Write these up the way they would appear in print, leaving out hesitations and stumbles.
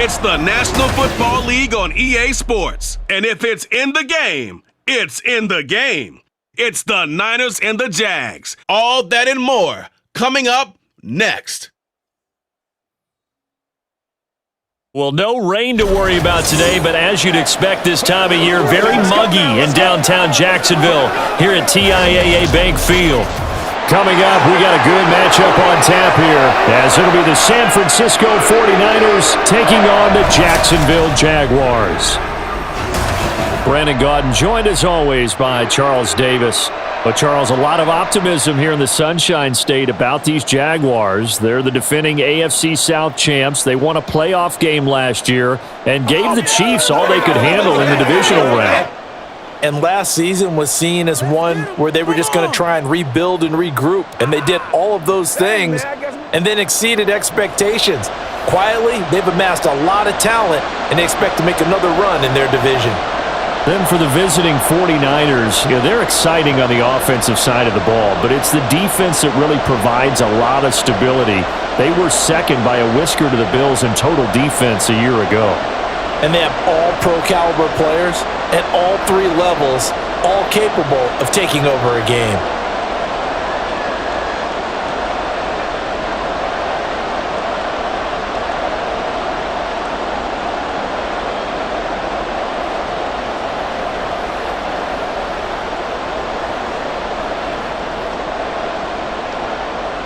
It's the National Football League on EA Sports. And if it's in the game, it's in the game. It's the Niners and the Jags. All that and more coming up next. Well, no rain to worry about today, but as you'd expect this time of year, very muggy in downtown Jacksonville here at TIAA Bank Field. Coming up, we got a good matchup on tap here, as it'll be the San Francisco 49ers taking on the Jacksonville Jaguars. Brandon Gaudin joined as always by Charles Davis. But Charles, a lot of optimism here in the Sunshine State about these Jaguars. They're the defending AFC South champs. They won a playoff game last year and gave the Chiefs all they could handle in the divisional round. And last season was seen as one where they were just going to try and rebuild and regroup. And they did all of those things and then exceeded expectations. Quietly, they've amassed a lot of talent, and they expect to make another run in their division. Then for the visiting 49ers, they're exciting on the offensive side of the ball, but it's the defense that really provides a lot of stability. They were second by a whisker to the Bills in total defense a year ago. And they have all pro-caliber players at all three levels, all capable of taking over a game.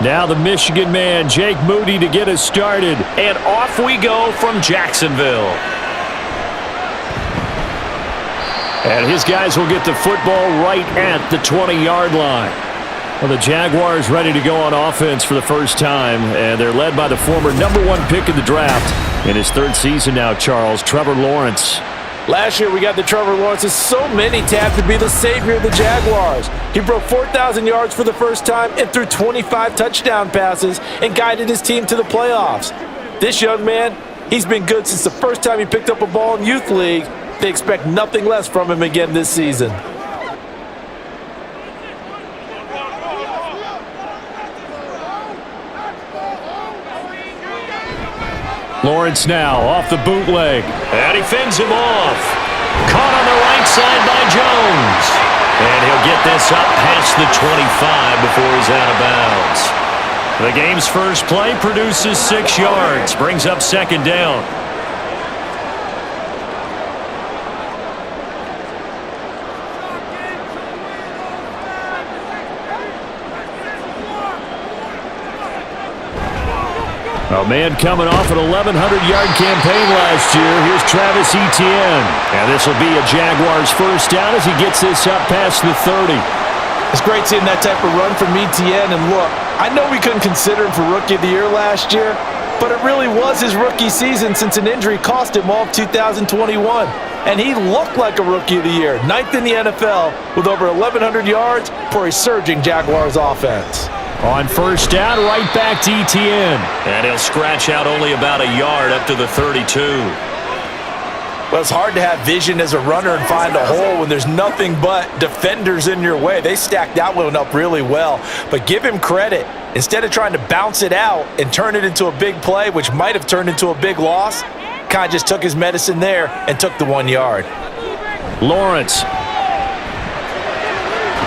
Now the Michigan man, Jake Moody, to get us started. And off we go from Jacksonville. And his guys will get the football right at the 20-yard line. Well, the Jaguars ready to go on offense for the first time, and they're led by the former #1 pick of the draft in his third season now, Charles, Trevor Lawrence. Last year, we got the Trevor Lawrences. So many tapped to be the savior of the Jaguars. He broke 4,000 yards for the first time and threw 25 touchdown passes and guided his team to the playoffs. This young man, he's been good since the first time he picked up a ball in Youth League. They expect nothing less from him again this season. Lawrence now off the bootleg, and he fends him off. Caught on the right side by Jones. And he'll get this up past the 25 before he's out of bounds. The game's first play produces 6 yards, brings up second down. A man coming off an 1,100-yard campaign last year. Here's Travis Etienne. And this will be a Jaguars first down as he gets this up past the 30. It's great seeing that type of run from Etienne. And look, I know we couldn't consider him for Rookie of the Year last year, but it really was his rookie season since an injury cost him all of 2021. And he looked like a Rookie of the Year, 9th in the NFL with over 1,100 yards for a surging Jaguars offense. On first down, right back to Etienne. And he'll scratch out only about a yard up to the 32. Well, it's hard to have vision as a runner and find a hole when there's nothing but defenders in your way. They stacked that one up really well. But give him credit. Instead of trying to bounce it out and turn it into a big play, which might have turned into a big loss, kind of just took his medicine there and took the 1 yard. Lawrence.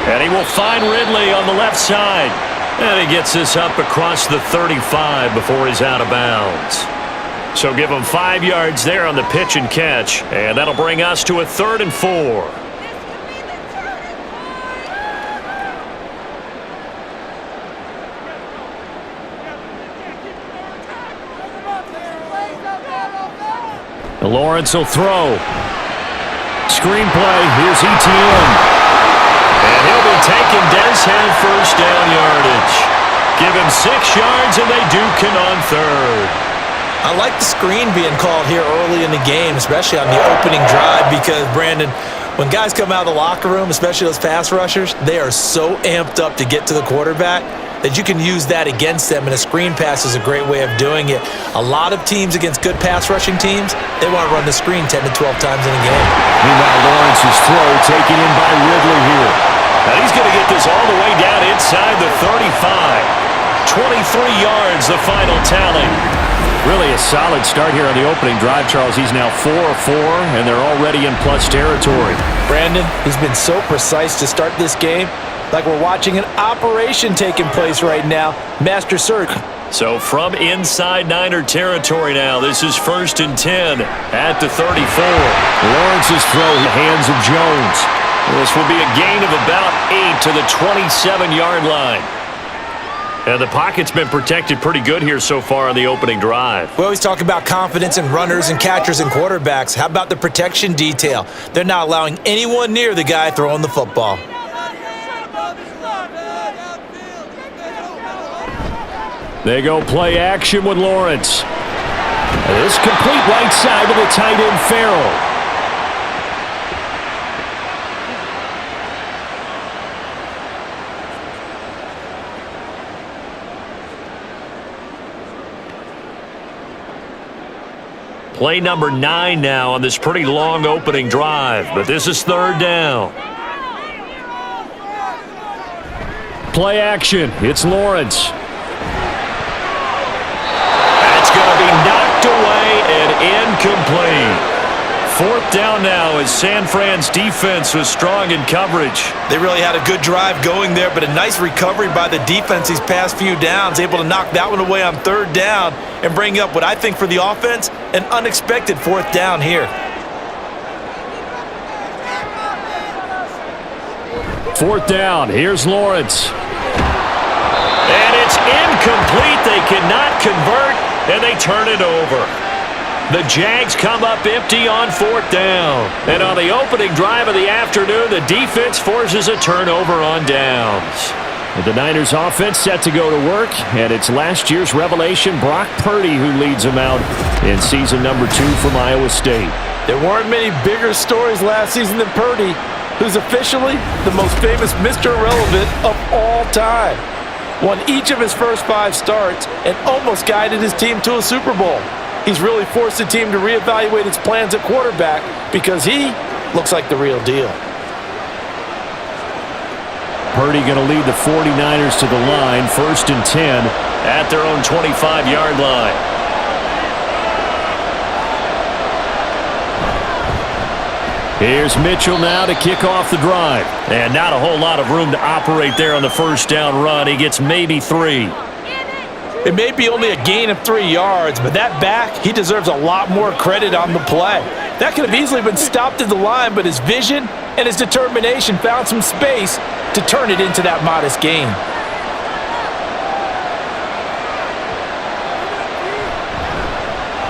And he will find Ridley on the left side. And he gets this up across the 35 before he's out of bounds. So give him 5 yards there on the pitch and catch. And that'll bring us to a 3rd and 4. Lawrence will throw. Screenplay. Here's Etienne. And he'll be taken. Does have first down yardage. Give him 6 yards, and they duke it on 3rd. I like the screen being called here early in the game, especially on the opening drive, because, Brandon, when guys come out of the locker room, especially those pass rushers, they are so amped up to get to the quarterback that you can use that against them, and a screen pass is a great way of doing it. A lot of teams against good pass rushing teams, they want to run the screen 10 to 12 times in a game. Meanwhile, Lawrence's throw taken in by Ridley here. Now he's going to get this all the way down inside the 35. 23 yards, the final tally. Really a solid start here on the opening drive, Charles. He's now 4-4, and they're already in plus territory. Brandon, he's been so precise to start this game, like we're watching an operation taking place right now. Master surgery. So from inside Niner territory now, this is 1st and 10 at the 34. Lawrence's throw in the hands of Jones. This will be a gain of about 8 to the 27-yard line. And the pocket's been protected pretty good here so far on the opening drive. We always talk about confidence in runners and catchers and quarterbacks. How about the protection detail? They're not allowing anyone near the guy throwing the football. They go play action with Lawrence. This complete right side to the tight end Farrell. Play number 9 now on this pretty long opening drive, but this is 3rd down. Play action. It's Lawrence. That's going to be knocked away and incomplete. 4th down now as San Fran's defense was strong in coverage. They really had a good drive going there, but a nice recovery by the defense these past few downs, able to knock that one away on 3rd down and bring up what I think for the offense, an unexpected 4th down here. 4th down. Here's Lawrence. And it's incomplete. They cannot convert, and they turn it over. The Jags come up empty on 4th down. And on the opening drive of the afternoon, the defense forces a turnover on downs. The Niners offense set to go to work, and it's last year's revelation, Brock Purdy, who leads them out in season number 2 from Iowa State. There weren't many bigger stories last season than Purdy, who's officially the most famous Mr. Irrelevant of all time. Won each of his first 5 starts and almost guided his team to a Super Bowl. He's really forced the team to reevaluate its plans at quarterback because he looks like the real deal. Purdy going to lead the 49ers to the line, 1st and 10 at their own 25-yard line. Here's Mitchell now to kick off the drive. And not a whole lot of room to operate there on the 1st down run. He gets maybe 3. It may be only a gain of 3 yards, but that back, he deserves a lot more credit on the play. That could have easily been stopped at the line, but his vision and his determination found some space to turn it into that modest gain.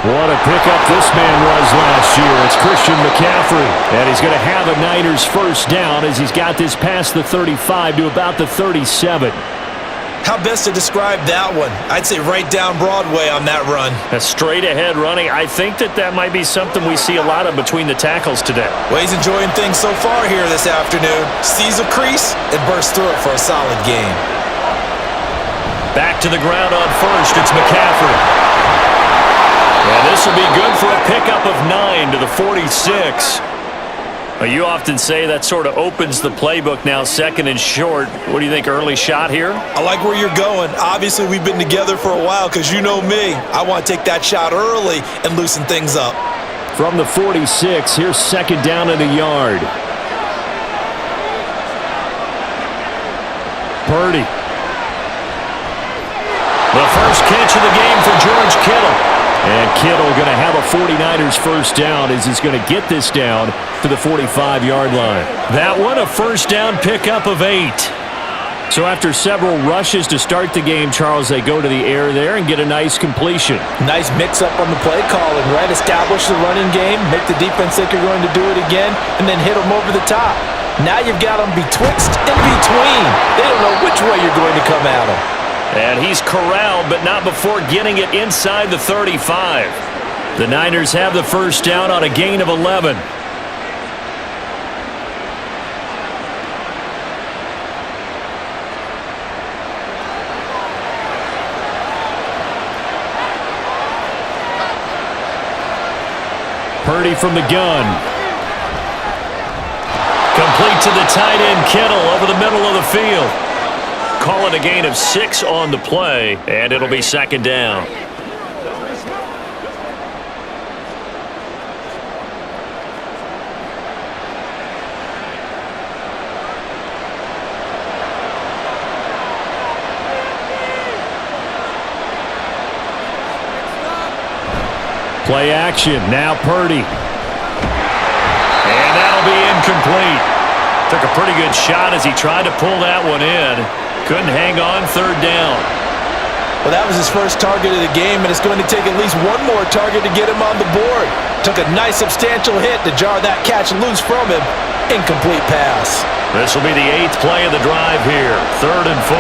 What a pickup this man was last year. It's Christian McCaffrey, and he's going to have a Niners 1st down as he's got this past the 35 to about the 37. How best to describe that one? I'd say right down Broadway on that run. A straight-ahead running. I think that might be something we see a lot of between the tackles today. Well, he's enjoying things so far here this afternoon. Sees a crease and bursts through it for a solid gain. Back to the ground on 1st. It's McCaffrey. And this will be good for a pickup of 9 to the 46. You often say that sort of opens the playbook now, 2nd and short. What do you think, early shot here? I like where you're going. Obviously, we've been together for a while because you know me. I want to take that shot early and loosen things up. From the 46, here's 2nd down and a yard. Purdy. The first catch of the game for George Kittle. And Kittle going to have a 49ers 1st down as he's going to get this down to the 45-yard line. That one, a 1st down pickup of 8. So after several rushes to start the game, Charles, they go to the air there and get a nice completion. Nice mix-up on the play calling, right? Establish the running game, make the defense think you're going to do it again, and then hit them over the top. Now you've got them betwixt and between. They don't know which way you're going to come at them. And he's corralled, but not before getting it inside the 35. The Niners have the 1st down on a gain of 11. Purdy from the gun. Complete to the tight end, Kittle, over the middle of the field. Call it a gain of 6 on the play, and it'll be 2nd down. Play action. Now Purdy. And that'll be incomplete. Took a pretty good shot as he tried to pull that one in. Couldn't hang on third down. Well, that was his first target of the game, and it's going to take at least one more target to get him on the board. Took a nice substantial hit to jar that catch loose from him. Incomplete pass. This will be the 8th play of the drive here. 3rd and 4.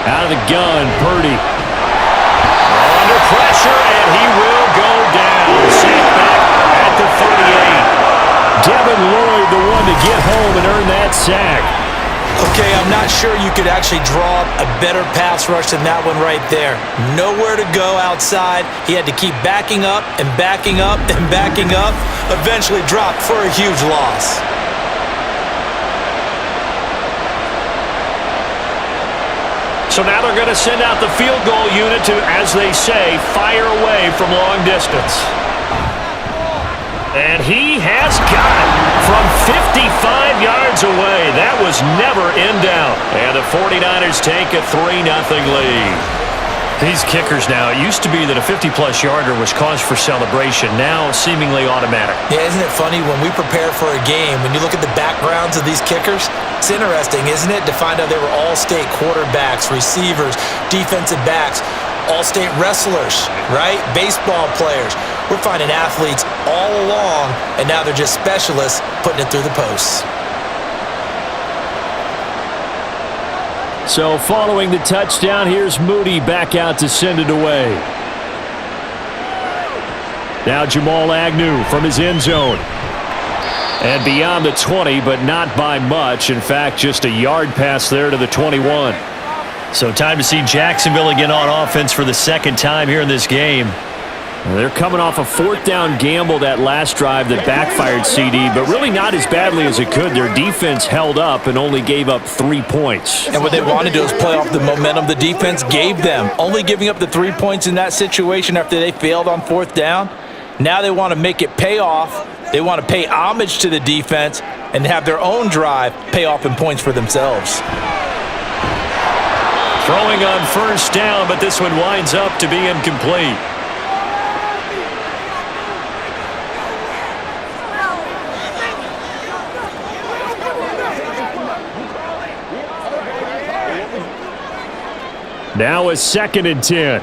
Out of the gun, Purdy. Under pressure, and he will go down. Sacked back at the 38. Devin Lloyd, the one to get home and earn that sack. Okay, I'm not sure you could actually draw up a better pass rush than that one right there. Nowhere to go outside. He had to keep backing up and backing up and backing up. Eventually dropped for a huge loss. So now they're going to send out the field goal unit to, as they say, fire away from long distance. And he has got it from 55 yards away. That was never in doubt. And the 49ers take a 3-0 lead. These kickers now, it used to be that a 50-plus yarder was cause for celebration. Now seemingly automatic. Yeah, isn't it funny when we prepare for a game, when you look at the backgrounds of these kickers, it's interesting, isn't it, to find out they were all-state quarterbacks, receivers, defensive backs, all-state wrestlers, right? Baseball players. We're finding athletes all along, and now they're just specialists putting it through the posts. So following the touchdown, here's Moody back out to send it away. Now Jamal Agnew from his end zone. And beyond the 20, but not by much. In fact, just a yard pass there to the 21. So time to see Jacksonville again on offense for the second time here in this game. They're coming off a 4th down gamble that last drive that backfired CD, but really not as badly as it could. Their defense held up and only gave up 3 points. And what they wanted to do is play off the momentum the defense gave them. Only giving up the 3 points in that situation after they failed on 4th down. Now they want to make it pay off. They want to pay homage to the defense and have their own drive pay off in points for themselves. Throwing on 1st down, but this one winds up to be incomplete. Now a 2nd and 10.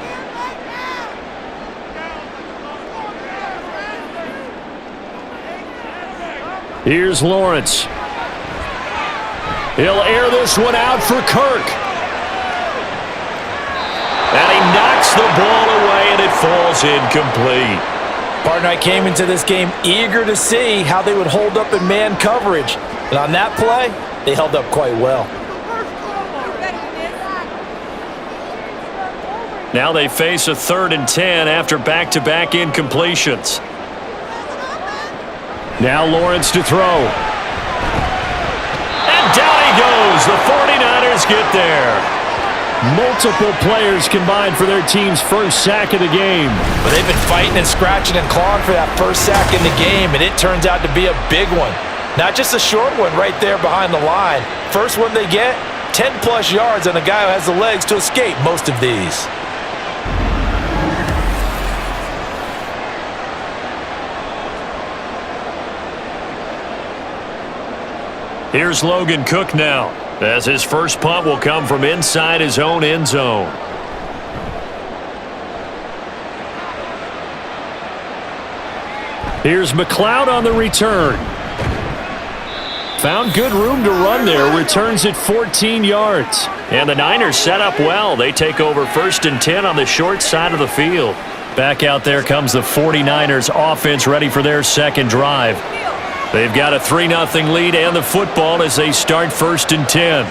Here's Lawrence. He'll air this one out for Kirk. And he knocks the ball away, and it falls incomplete. Partner, I came into this game eager to see how they would hold up in man coverage. And on that play, they held up quite well. Now they face a 3rd and 10 after back-to-back incompletions. Now Lawrence to throw. And down he goes. The 49ers get there. Multiple players combined for their team's first sack of the game. But they've been fighting and scratching and clawing for that first sack in the game, and it turns out to be a big one. Not just a short one right there behind the line. First one they get, 10-plus yards on a guy who has the legs to escape most of these. Here's Logan Cook now, as his first punt will come from inside his own end zone. Here's McLeod on the return. Found good room to run there, returns it 14 yards. And the Niners set up well. They take over 1st and 10 on the short side of the field. Back out there comes the 49ers offense ready for their second drive. They've got a 3-0 lead and the football as they start 1st and 10.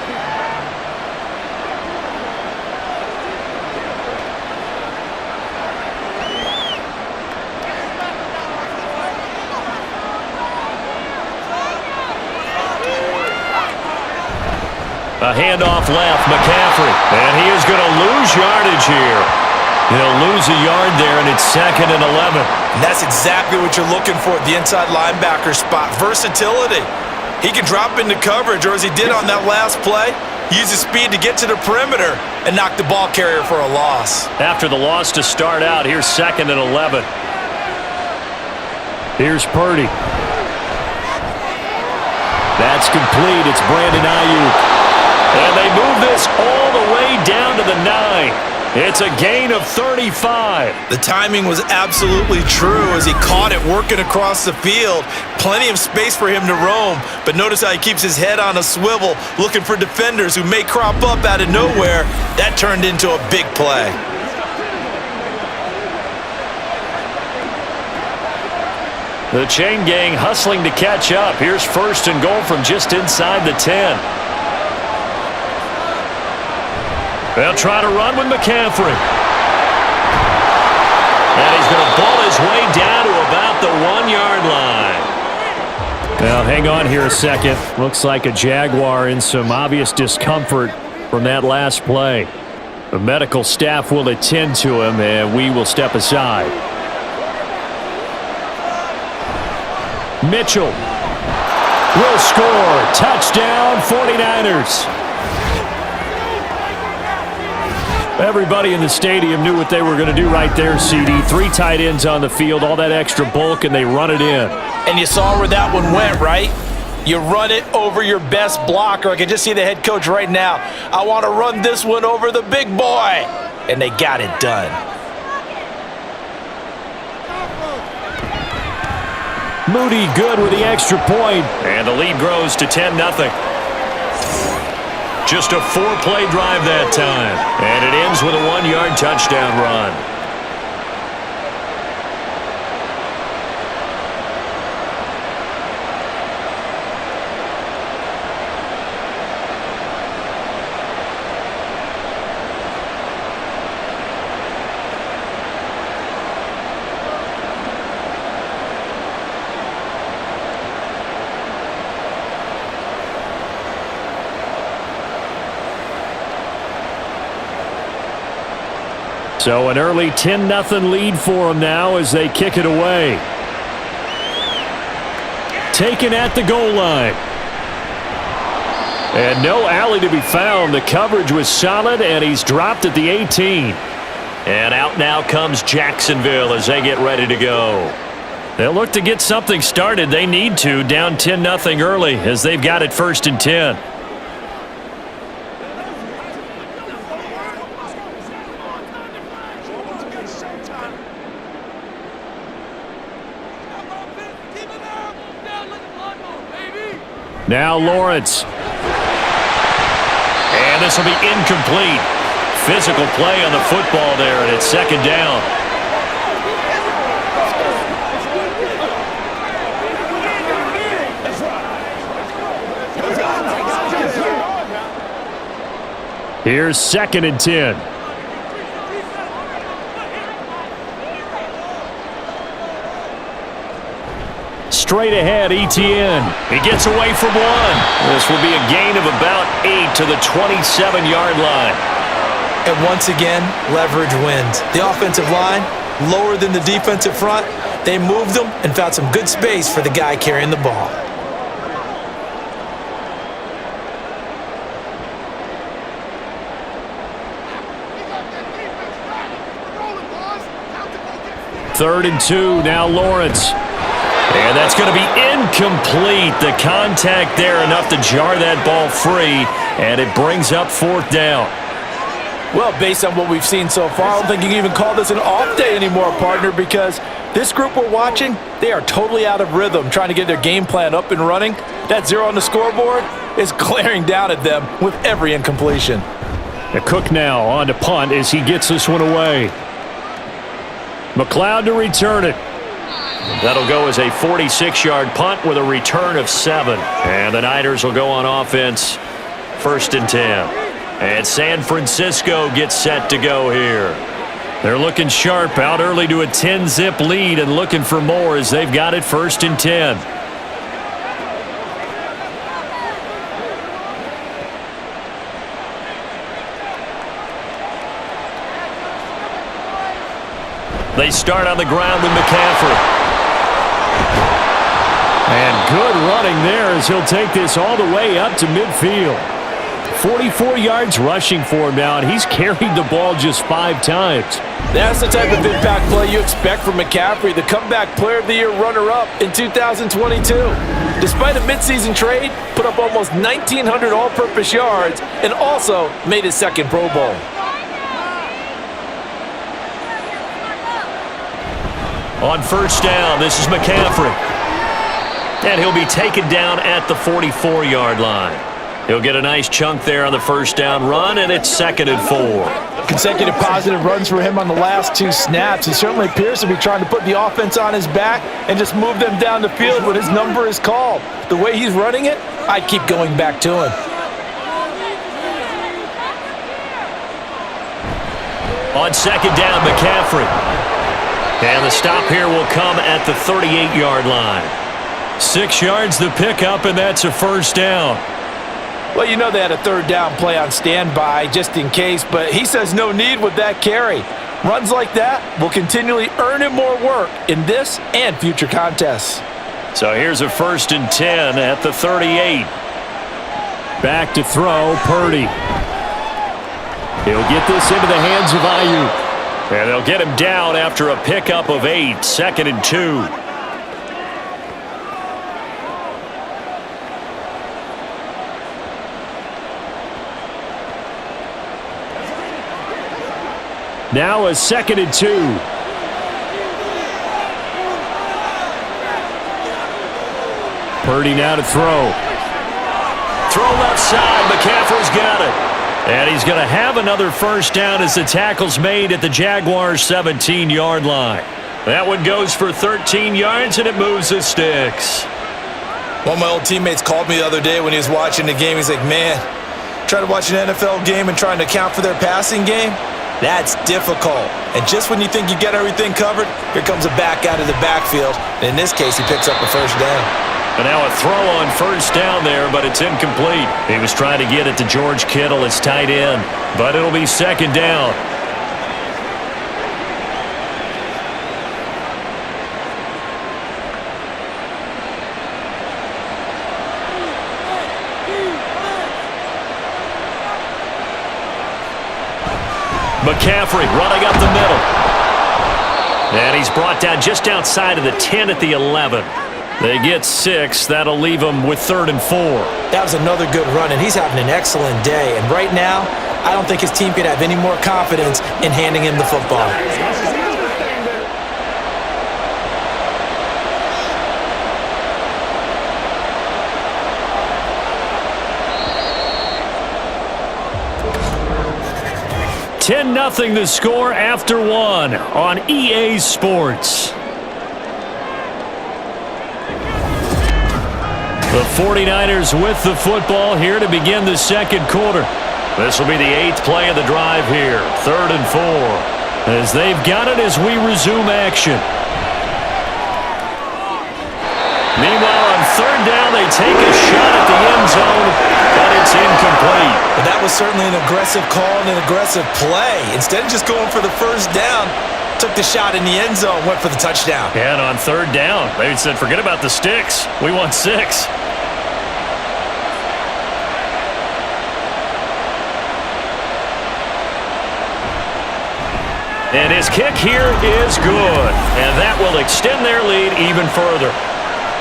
A handoff left, McCaffrey. And he is going to lose yardage here. He'll lose a yard there, and it's 2nd and 11. And that's exactly what you're looking for at the inside linebacker spot. Versatility. He can drop into coverage, or as he did on that last play, Use his speed to get to the perimeter and knock the ball carrier for a loss. After the loss to start out, here's 2nd and 11. Here's Purdy. That's complete. It's Brandon Ayuk. And they move this all the way down to the 9. It's a gain of 35. The timing was absolutely true as he caught it working across the field. Plenty of space for him to roam, but notice how he keeps his head on a swivel looking for defenders who may crop up out of nowhere. That turned into a big play. The chain gang hustling to catch up. Here's 1st and goal from just inside the 10. They'll try to run with McCaffrey. And he's going to ball his way down to about the 1-yard line. Now, hang on here a second. Looks like a Jaguar in some obvious discomfort from that last play. The medical staff will attend to him, and we will step aside. Mitchell will score. Touchdown, 49ers. Everybody in the stadium knew what they were going to do right there, CD. 3 tight ends on the field, all that extra bulk, and they run it in. And you saw where that one went, right? You run it over your best blocker. I can just see the head coach right now. I want to run this one over the big boy. And they got it done. Moody good with the extra point. And the lead grows to 10-0. Just a 4-play drive that time. And it ends with a 1-yard touchdown run. So an early 10-0 lead for them now as they kick it away. Taken at the goal line. And no alley to be found. The coverage was solid, and he's dropped at the 18. And out now comes Jacksonville as they get ready to go. They'll look to get something started. They need to, down 10-0 early as they've got it 1st and 10. Now Lawrence. And this will be incomplete. Physical play on the football there, and it's 2nd down. Here's 2nd and 10. Straight ahead, Etienne. He gets away from 1. This will be a gain of about 8 to the 27-yard line. And once again, leverage wins. The offensive line, lower than the defensive front. They moved them and found some good space for the guy carrying the ball. Third and 2, now Lawrence. And that's going to be incomplete. The contact there enough to jar that ball free, and it brings up 4th down. Well, based on what we've seen so far, I don't think you can even call this an off day anymore, partner, because this group we're watching, they are totally out of rhythm, trying to get their game plan up and running. That 0 on the scoreboard is glaring down at them with every incompletion. The Cook now on to punt as he gets this one away. McLeod to return it. That'll go as a 46-yard punt with a return of 7. And the Niners will go on offense, 1st and 10. And San Francisco gets set to go here. They're looking sharp, out early to a 10-zip lead and looking for more as they've got it 1st and 10. They start on the ground with McCaffrey. And good running there as he'll take this all the way up to midfield. 44 yards rushing for him now, and he's carried the ball just 5 times. That's the type of impact play you expect from McCaffrey, the comeback player of the year runner-up in 2022. Despite a midseason trade, put up almost 1,900 all-purpose yards and also made his second Pro Bowl. On first down, this is McCaffrey. And he'll be taken down at the 44-yard line. He'll get a nice chunk there on the first down run, and it's 2nd and 4. Consecutive positive runs for him on the last 2 snaps. He certainly appears to be trying to put the offense on his back and just move them down the field when his number is called. The way he's running it, I'd keep going back to him. On 2nd down, McCaffrey. And the stop here will come at the 38-yard line. 6 yards the pickup, and that's a first down. Well, you know they had a 3rd down play on standby just in case, but he says no need with that carry. Runs like that will continually earn him more work in this and future contests. So here's a 1st and 10 at the 38. Back to throw, Purdy. He'll get this into the hands of Ayuk. And they'll get him down after a pickup of 8, 2nd and 2. Now a 2nd and 2. Purdy now to throw. Throw left side. McCaffrey's got it. And he's going to have another first down as the tackle's made at the Jaguars' 17-yard line. That one goes for 13 yards, and it moves the sticks. One of my old teammates called me the other day when he was watching the game. He's like, man, trying to watch an NFL game and trying to account for their passing game? That's difficult. And just when you think you get everything covered, here comes a back out of the backfield. And in this case, he picks up a first down. And now a throw on first down there, but it's incomplete. He was trying to get it to George Kittle, his tight end, but it'll be 2nd down. McCaffrey running up the middle. And he's brought down just outside of the 10 at the 11. They get 6. That'll leave them with 3rd and 4. That was another good run, and he's having an excellent day. And right now, I don't think his team could have any more confidence in handing him the football. $10-0 the score after 1 on EA Sports. The 49ers with the football here to begin the 2nd quarter. This will be the 8th play of the drive here. 3rd and 4. As they've got it as we resume action. Meanwhile, on 3rd down, they take a shot at the end zone, but it's incomplete. But that was certainly an aggressive call and an aggressive play. Instead of just going for the first down, took the shot in the end zone, went for the touchdown. And on 3rd down, they said, forget about the sticks. We want 6. And his kick here is good. And that will extend their lead even further.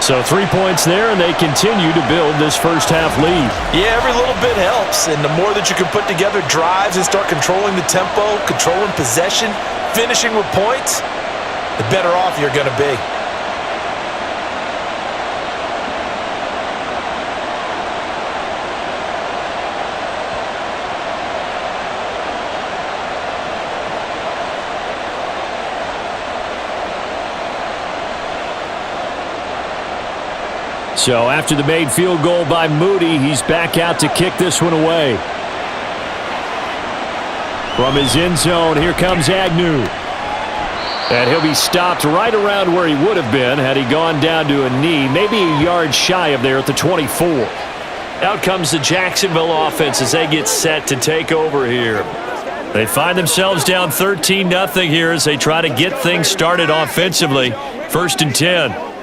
So 3 points there, and they continue to build this first half lead. Yeah, every little bit helps. And the more that you can put together drives and start controlling the tempo, controlling possession, finishing with points, the better off you're going to be. So after the made field goal by Moody, he's back out to kick this one away. From his end zone, here comes Agnew. And he'll be stopped right around where he would have been had he gone down to a knee, maybe a yard shy of there at the 24. Out comes the Jacksonville offense as they get set to take over here. They find themselves down 13-0 here as they try to get things started offensively. 1st and 10.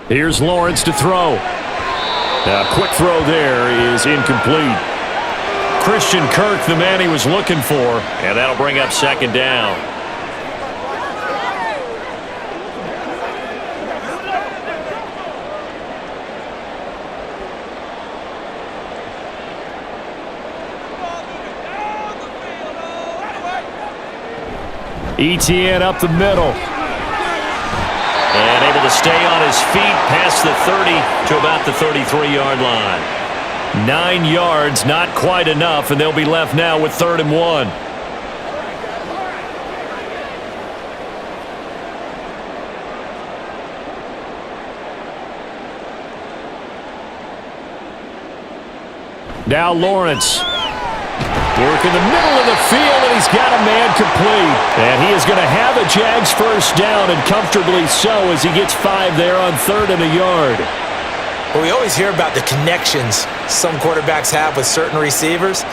Here's Lawrence to throw. A quick throw there is incomplete. Christian Kirk, the man he was looking for, and that'll bring up second down. Etienne up the middle. And able to stay on his feet past the 30 to about the 33-yard line. 9 yards, not quite enough, and they'll be left now with 3rd and 1. Now Lawrence. Work in the middle of the field, and he's got a man complete. And he is going to have a Jags first down, and comfortably so, as he gets 5 there on 3rd and a yard. Well, we always hear about the connections some quarterbacks have with certain receivers.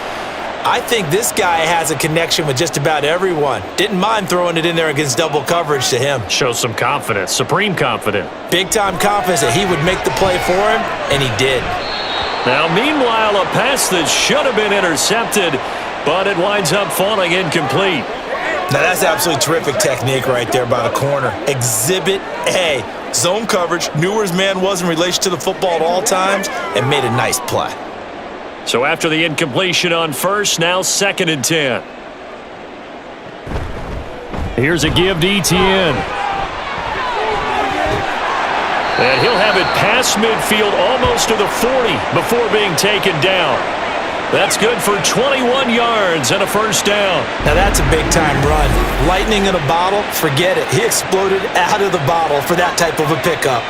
I think this guy has a connection with just about everyone. Didn't mind throwing it in there against double coverage to him. Shows some confidence, supreme confidence. Big-time confidence that he would make the play for him, and he did. Now, meanwhile, a pass that should have been intercepted, but it winds up falling incomplete. Now, that's absolutely terrific technique right there by the corner. Exhibit A. Zone coverage, knew where his man was in relation to the football at all times, and made a nice play. So after the incompletion on first, now 2nd and 10. Here's a give to Etienne. And he'll have it past midfield almost to the 40 before being taken down. That's good for 21 yards and a first down. Now that's a big-time run. Lightning in a bottle, forget it. He exploded out of the bottle for that type of a pickup.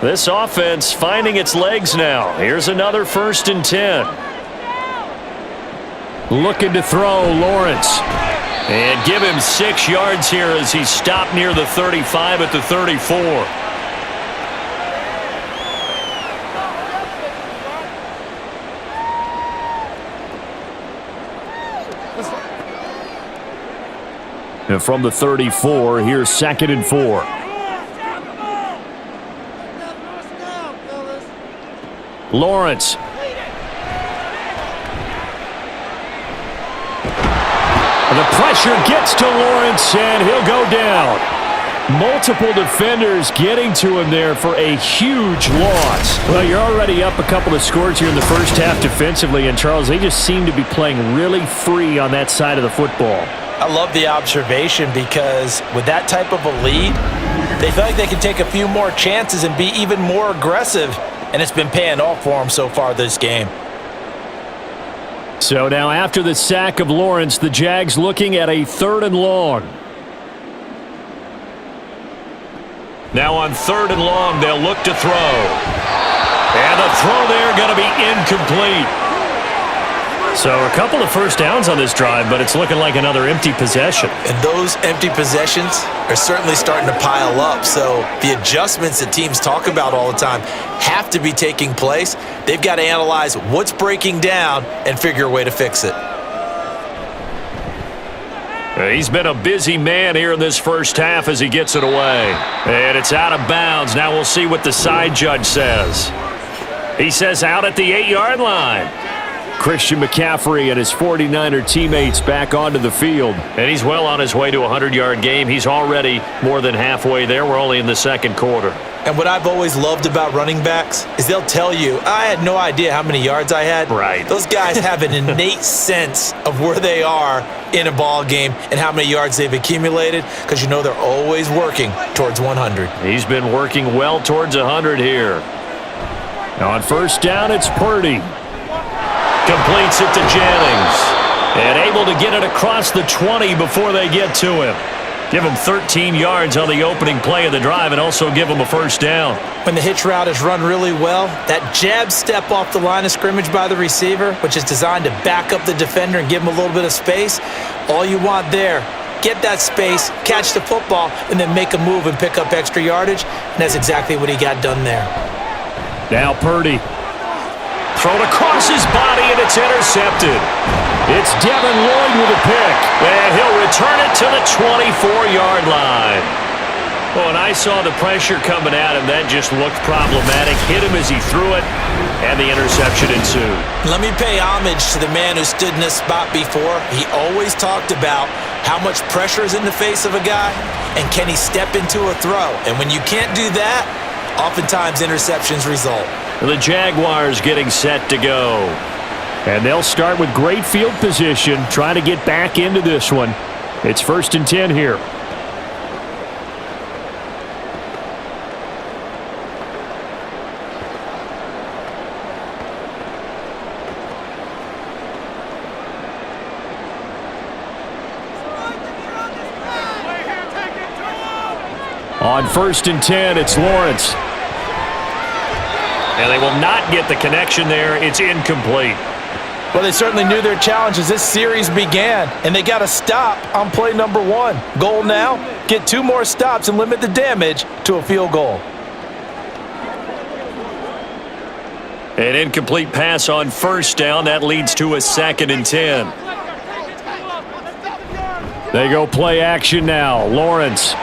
This offense finding its legs now. Here's another 1st and 10. Looking to throw, Lawrence. And give him 6 yards here as he stopped near the 35 at the 34. And from the 34, here's 2nd and 4. Lawrence. The pressure gets to Lawrence, and he'll go down. Multiple defenders getting to him there for a huge loss. Well, you're already up a couple of scores here in the first half defensively, and Charles, they just seem to be playing really free on that side of the football. I love the observation because with that type of a lead, they feel like they can take a few more chances and be even more aggressive, and it's been paying off for them so far this game. So now after the sack of Lawrence, the Jags looking at a 3rd and long. Now on 3rd and long, they'll look to throw. And the throw there going to be incomplete. So a couple of first downs on this drive, but it's looking like another empty possession. And those empty possessions are certainly starting to pile up. So the adjustments that teams talk about all the time have to be taking place. They've got to analyze what's breaking down and figure a way to fix it. He's been a busy man here in this first half as he gets it away. And it's out of bounds. Now we'll see what the side judge says. He says out at the 8-yard line. Christian McCaffrey and his 49er teammates back onto the field. And he's well on his way to a 100-yard game. He's already more than halfway there. We're only in the 2nd quarter. And what I've always loved about running backs is they'll tell you, I had no idea how many yards I had. Right. Those guys have an innate sense of where they are in a ball game and how many yards they've accumulated because you know they're always working towards 100. He's been working well towards 100 here. Now on first down, it's Purdy. Completes it to Jennings. And able to get it across the 20 before they get to him. Give him 13 yards on the opening play of the drive and also give him a first down. When the hitch route is run really well, that jab step off the line of scrimmage by the receiver, which is designed to back up the defender and give him a little bit of space, all you want there, get that space, catch the football, and then make a move and pick up extra yardage. And that's exactly what he got done there. Now Purdy. thrown across his body, and it's intercepted. It's Devin Lloyd with a pick, and he'll return it to the 24-yard line. Oh, and I saw the pressure coming at him. That just looked problematic. Hit him as he threw it, and the interception ensued. Let me pay homage to the man who stood in this spot before. He always talked about how much pressure is in the face of a guy, and can he step into a throw. And when you can't do that, oftentimes interceptions result. The Jaguars getting set to go. And they'll start with great field position, trying to get back into this one. It's 1st and 10 here. On 1st and 10, it's Lawrence. And they will not get the connection there. It's incomplete. Well, they certainly knew their challenge as this series began, and they got to stop on play number 1. Goal now, get 2 more stops and limit the damage to a field goal. An incomplete pass on 1st down. That leads to a 2nd and 10. They go play action now. Lawrence.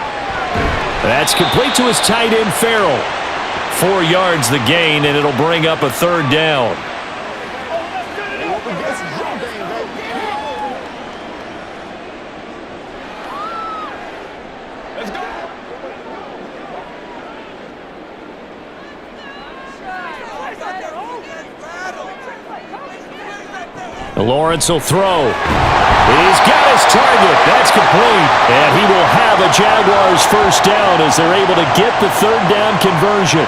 That's complete to his tight end, Farrell. 4 yards the gain, and it'll bring up a 3rd down. Lawrence will throw. He's got his target. That's complete. And he will have a Jaguars 1st down as they're able to get the 3rd down conversion.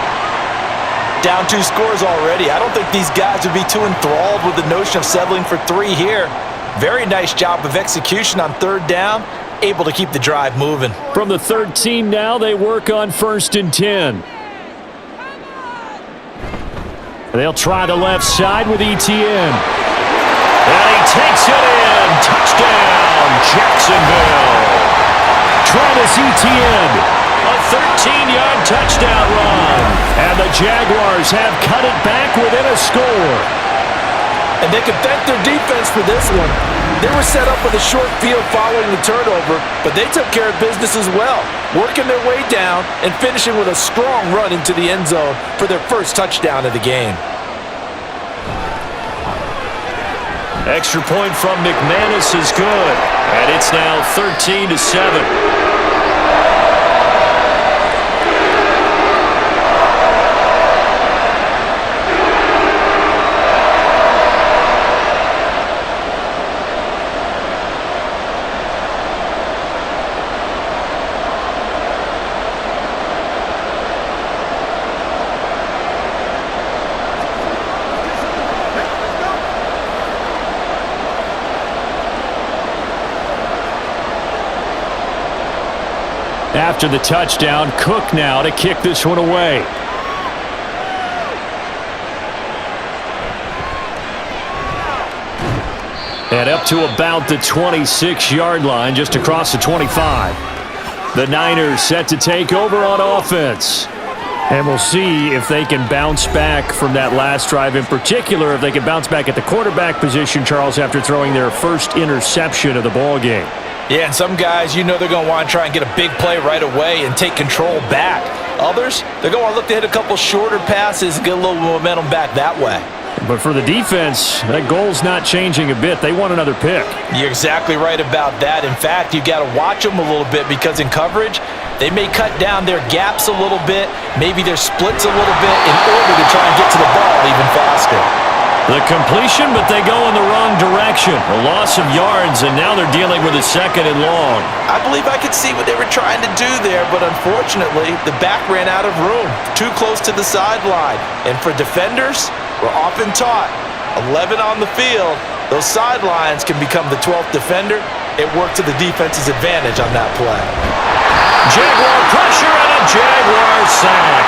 Down 2 scores already. I don't think these guys would be too enthralled with the notion of settling for 3 here. Very nice job of execution on 3rd down. Able to keep the drive moving. From the 13 now, they work on 1st and 10. They'll try the left side with ETN. And he takes it in. Touchdown, Jacksonville. Travis Etienne, a 13-yard touchdown run. And the Jaguars have cut it back within a score. And they can thank their defense for this one. They were set up with a short field following the turnover, but they took care of business as well, working their way down and finishing with a strong run into the end zone for their first touchdown of the game. Extra point from McManus is good, and it's now 13-7. After the touchdown, Cook now to kick this one away. And up to about the 26-yard line, just across the 25. The Niners set to take over on offense. And we'll see if they can bounce back from that last drive. In particular, if they can bounce back at the quarterback position, Charles, after throwing their first interception of the ballgame. Yeah, and some guys, you know they're going to want to try and get a big play right away and take control back. Others, they're going to want to look to hit a couple shorter passes and get a little momentum back that way. But for the defense, that goal's not changing a bit. They want another pick. You're exactly right about that. In fact, you got to watch them a little bit because in coverage, they may cut down their gaps a little bit, maybe their splits a little bit in order to try and get to the ball even faster. The completion, but they go in the wrong direction. A loss of yards, and now they're dealing with a 2nd and long. I believe I could see what they were trying to do there, but unfortunately, the back ran out of room. Too close to the sideline. And for defenders, we're often taught, 11 on the field, those sidelines can become the 12th defender. It worked to the defense's advantage on that play. Jaguar pressure and a Jaguar sack.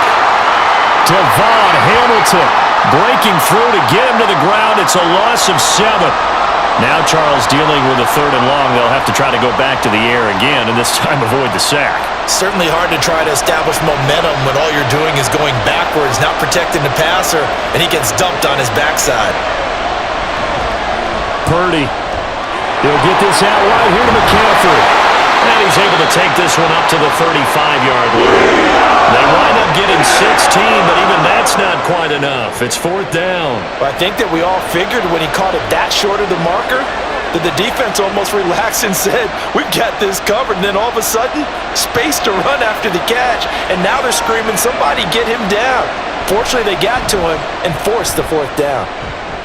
Devon Hamilton breaking through to get him to the ground. It's a loss of 7. Now Charles dealing with a 3rd and long. They'll have to try to go back to the air again, and this time avoid the sack. Certainly hard to try to establish momentum when all you're doing is going backwards, not protecting the passer, and he gets dumped on his backside. Purdy. He'll get this out right here to McCaffrey. And he's able to take this one up to the 35-yard line. They wind up getting 16, but even that's not quite enough. It's 4th down. Well, I think that we all figured when he caught it that short of the marker that the defense almost relaxed and said, we've got this covered. And then all of a sudden, space to run after the catch. And now they're screaming, somebody get him down. Fortunately, they got to him and forced the 4th down.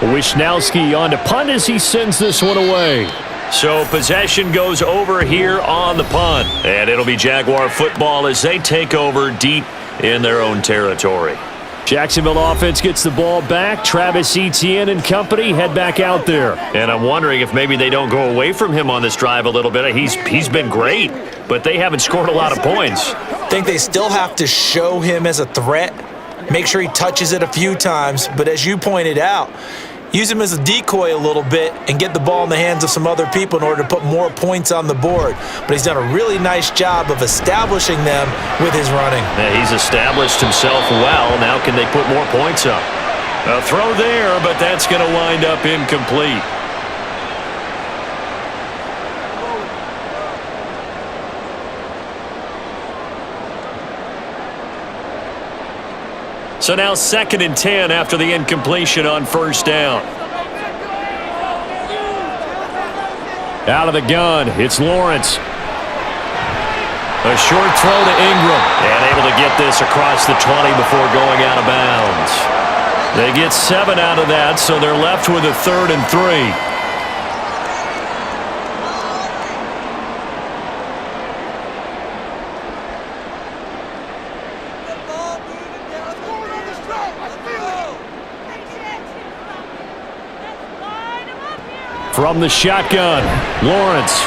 Wisnowski on to punt as he sends this one away. So possession goes over here on the punt. And it'll be Jaguar football as they take over deep in their own territory. Jacksonville offense gets the ball back. Travis Etienne and company head back out there. And I'm wondering if maybe they don't go away from him on this drive a little bit. He's been great, but they haven't scored a lot of points. I think they still have to show him as a threat. Make sure he touches it a few times. But as you pointed out, use him as a decoy a little bit and get the ball in the hands of some other people in order to put more points on the board. But he's done a really nice job of establishing them with his running. Yeah, he's established himself well. Now can they put more points up? A throw there, but that's going to wind up incomplete. So now 2nd and 10 after the incompletion on 1st down. Out of the gun, it's Lawrence. A short throw to Ingram. And able to get this across the 20 before going out of bounds. They get 7 out of that, so they're left with a 3rd and 3. From the shotgun, Lawrence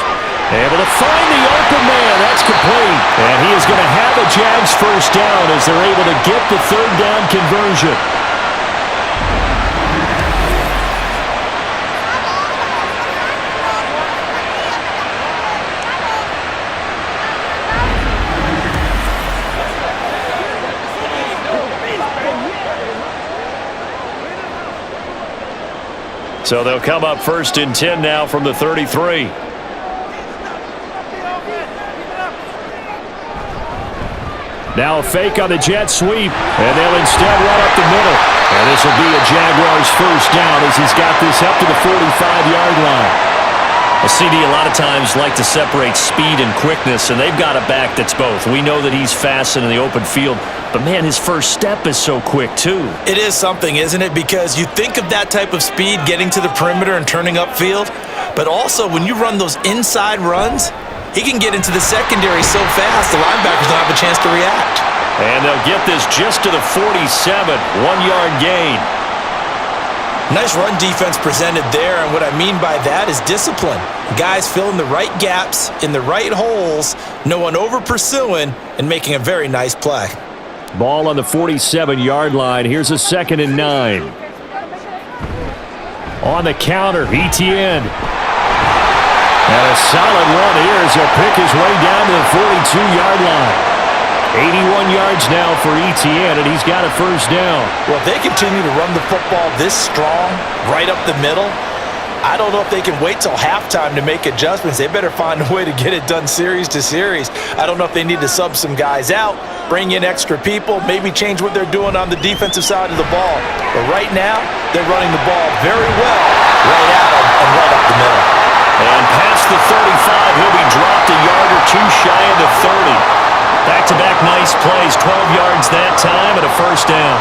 able to find the open man. That's complete. And he is going to have a Jags 1st down as they're able to get the 3rd down conversion. So they'll come up 1st and 10 now from the 33. Now a fake on the jet sweep, and they'll instead run up the middle. And this will be a Jaguars 1st down as he's got this up to the 45-yard line. Well, CD, a lot of times like to separate speed and quickness, and they've got a back that's both. We know that he's fast in the open field, but, man, his first step is so quick, too. It is something, isn't it? Because you think of that type of speed getting to the perimeter and turning upfield, but also when you run those inside runs, he can get into the secondary so fast the linebackers don't have a chance to react. And they'll get this just to the 47, 1-yard gain. Nice run defense presented there, and what I mean by that is discipline. Guys filling the right gaps in the right holes, no one over-pursuing, and making a very nice play. Ball on the 47-yard line. Here's a 2nd and 9. On the counter, Etienne. And a solid run here as he'll pick his way down to the 42-yard line. 81 yards now for Etienne, and he's got a 1st down. Well, if they continue to run the football this strong, right up the middle, I don't know if they can wait till halftime to make adjustments. They better find a way to get it done series to series. I don't know if they need to sub some guys out, bring in extra people, maybe change what they're doing on the defensive side of the ball. But right now, they're running the ball very well right at them and right up the middle. And past the 35, he'll be dropped a yard or two shy of the 30. Back-to-back nice plays, 12 yards that time and a 1st down.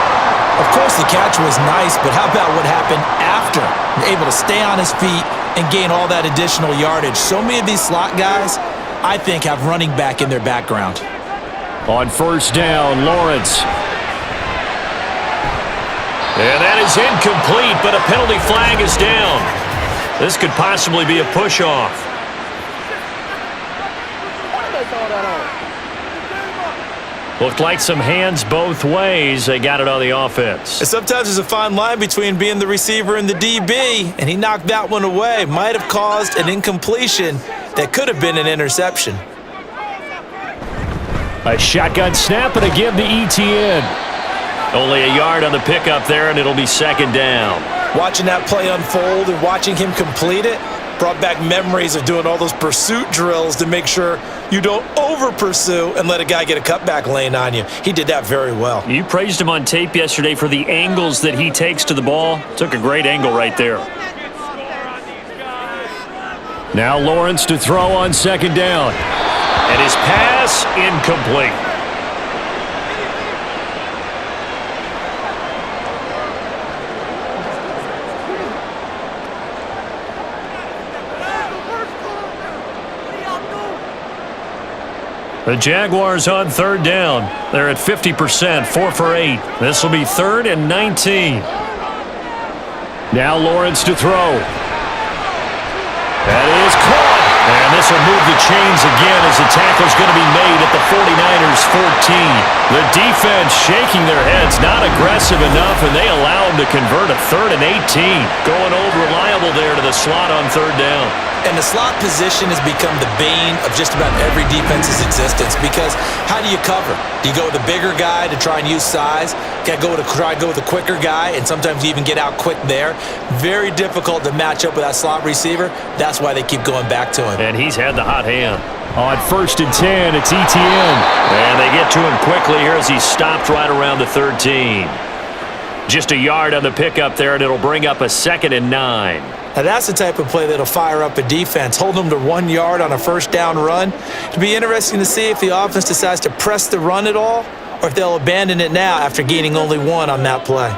Of course, the catch was nice, but how about what happened after? Able to stay on his feet and gain all that additional yardage. So many of these slot guys, I think, have running back in their background. On 1st down, Lawrence. And that is incomplete, but a penalty flag is down. This could possibly be a push-off. Looked like some hands both ways. They got it on the offense. And sometimes there's a fine line between being the receiver and the DB, and he knocked that one away. Might have caused an incompletion that could have been an interception. A shotgun snap, and again to ETN. Only a yard on the pickup there, and it'll be second down. Watching that play unfold and watching him complete it brought back memories of doing all those pursuit drills to make sure you don't over-pursue and let a guy get a cutback lane on you. He did that very well. You praised him on tape yesterday for the angles that he takes to the ball. Took a great angle right there. Now Lawrence to throw on second down. And his pass incomplete. The Jaguars on third down. They're at 50%, 4 for 8. This will be 3rd and 19. Now Lawrence to throw. That is caught. And this will move the chains again as the tackle's going to be made at the 49ers 14. The defense shaking their heads, not aggressive enough, and they allow them to convert a 3rd and 18. Going old reliable there to the slot on third down. And the slot position has become the bane of just about every defense's existence because how do you cover? Do you go with a bigger guy to try and use size? Got to try to go with a quicker guy, and sometimes you even get out quick there. Very difficult to match up with that slot receiver. That's why they keep going back to him. And he's had the hot hand. On 1st and 10, it's ETN. And they get to him quickly here as he's stopped right around the 13. Just a yard on the pickup there, and it'll bring up a 2nd and 9. Now that's the type of play that'll fire up a defense. Hold them to 1 yard on a first down run. It'll be interesting to see if the offense decides to press the run at all or if they'll abandon it now after gaining only 1 on that play.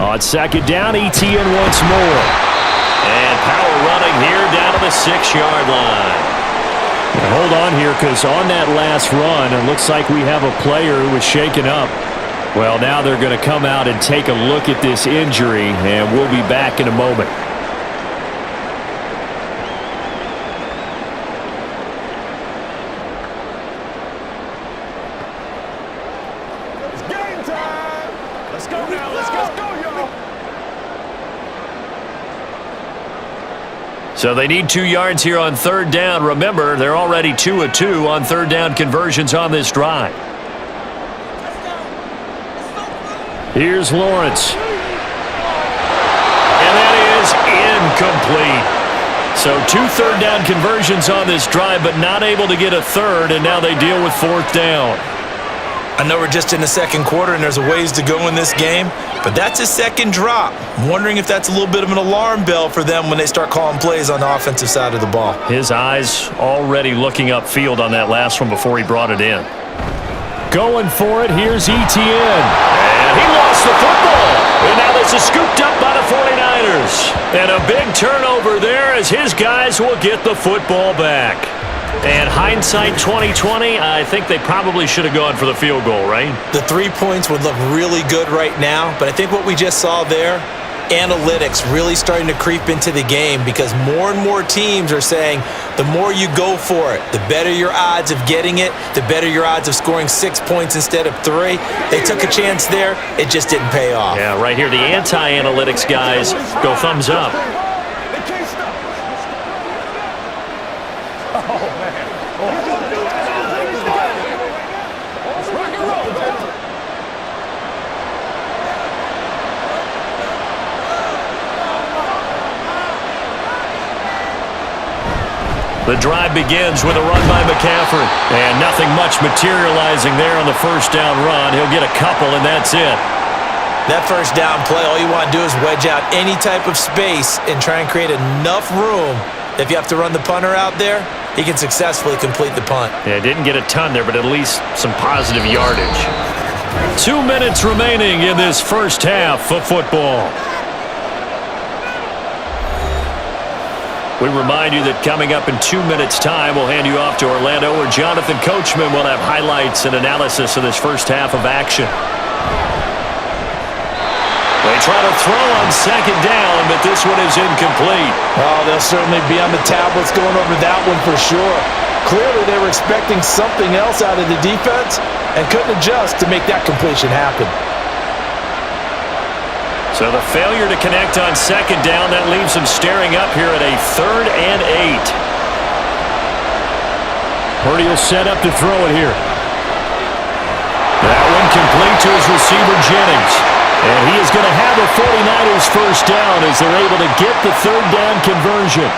On 2nd down, ETN once more. And power running here down to the 6-yard line. Now hold on here because on that last run, it looks like we have a player who was shaken up. Well, now they're going to come out and take a look at this injury, and we'll be back in a moment. It's game time! Let's go now, let's go, y'all! So they need 2 yards here on third down. Remember, they're already 2 of 2 on third down conversions on this drive. Here's Lawrence. And that is incomplete. So 2 third down conversions on this drive, but not able to get a third, and now they deal with 4th down. I know we're just in the second quarter and there's a ways to go in this game, but that's a second drop. I'm wondering if that's a little bit of an alarm bell for them when they start calling plays on the offensive side of the ball. His eyes already looking upfield on that last one before he brought it in. Going for it, here's ETN. And he lost the football. And now this is scooped up by the 49ers. And a big turnover there as his guys will get the football back. And hindsight 2020, I think they probably should have gone for the field goal, right? The 3 points would look really good right now, but I think what we just saw there, analytics really starting to creep into the game because more and more teams are saying the more you go for it, the better your odds of getting it, the better your odds of scoring 6 points instead of 3. They took a chance there. It just didn't pay off. Yeah, right here, the anti-analytics guys go thumbs up. They can't stop. Oh, man. Let's rock and roll, baby. The drive begins with a run by McCaffrey. And nothing much materializing there on the first down run. He'll get a couple, and that's it. That first down play, all you want to do is wedge out any type of space and try and create enough room. If you have to run the punter out there, he can successfully complete the punt. Yeah, didn't get a ton there, but at least some positive yardage. 2 minutes remaining in this first half of football. We remind you that coming up in 2 minutes' time, we'll hand you off to Orlando, where Jonathan Coachman will have highlights and analysis of this first half of action. They try to throw on second down, but this one is incomplete. Oh, they'll certainly be on the tablets going over that one for sure. Clearly, they were expecting something else out of the defense and couldn't adjust to make that completion happen. So the failure to connect on second down, that leaves them staring up here at a 3rd and 8. Purdy will set up to throw it here. That one complete to his receiver, Jennings. And he is going to have a 49ers first down as they're able to get the 3rd down conversion.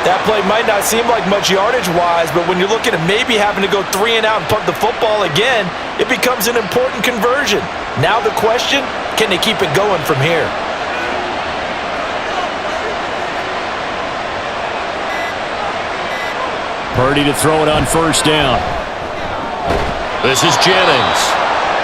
That play might not seem like much yardage-wise, but when you're looking at maybe having to go 3 and out and punt the football again, it becomes an important conversion. Now the question, can they keep it going from here? Purdy to throw it on first down. This is Jennings.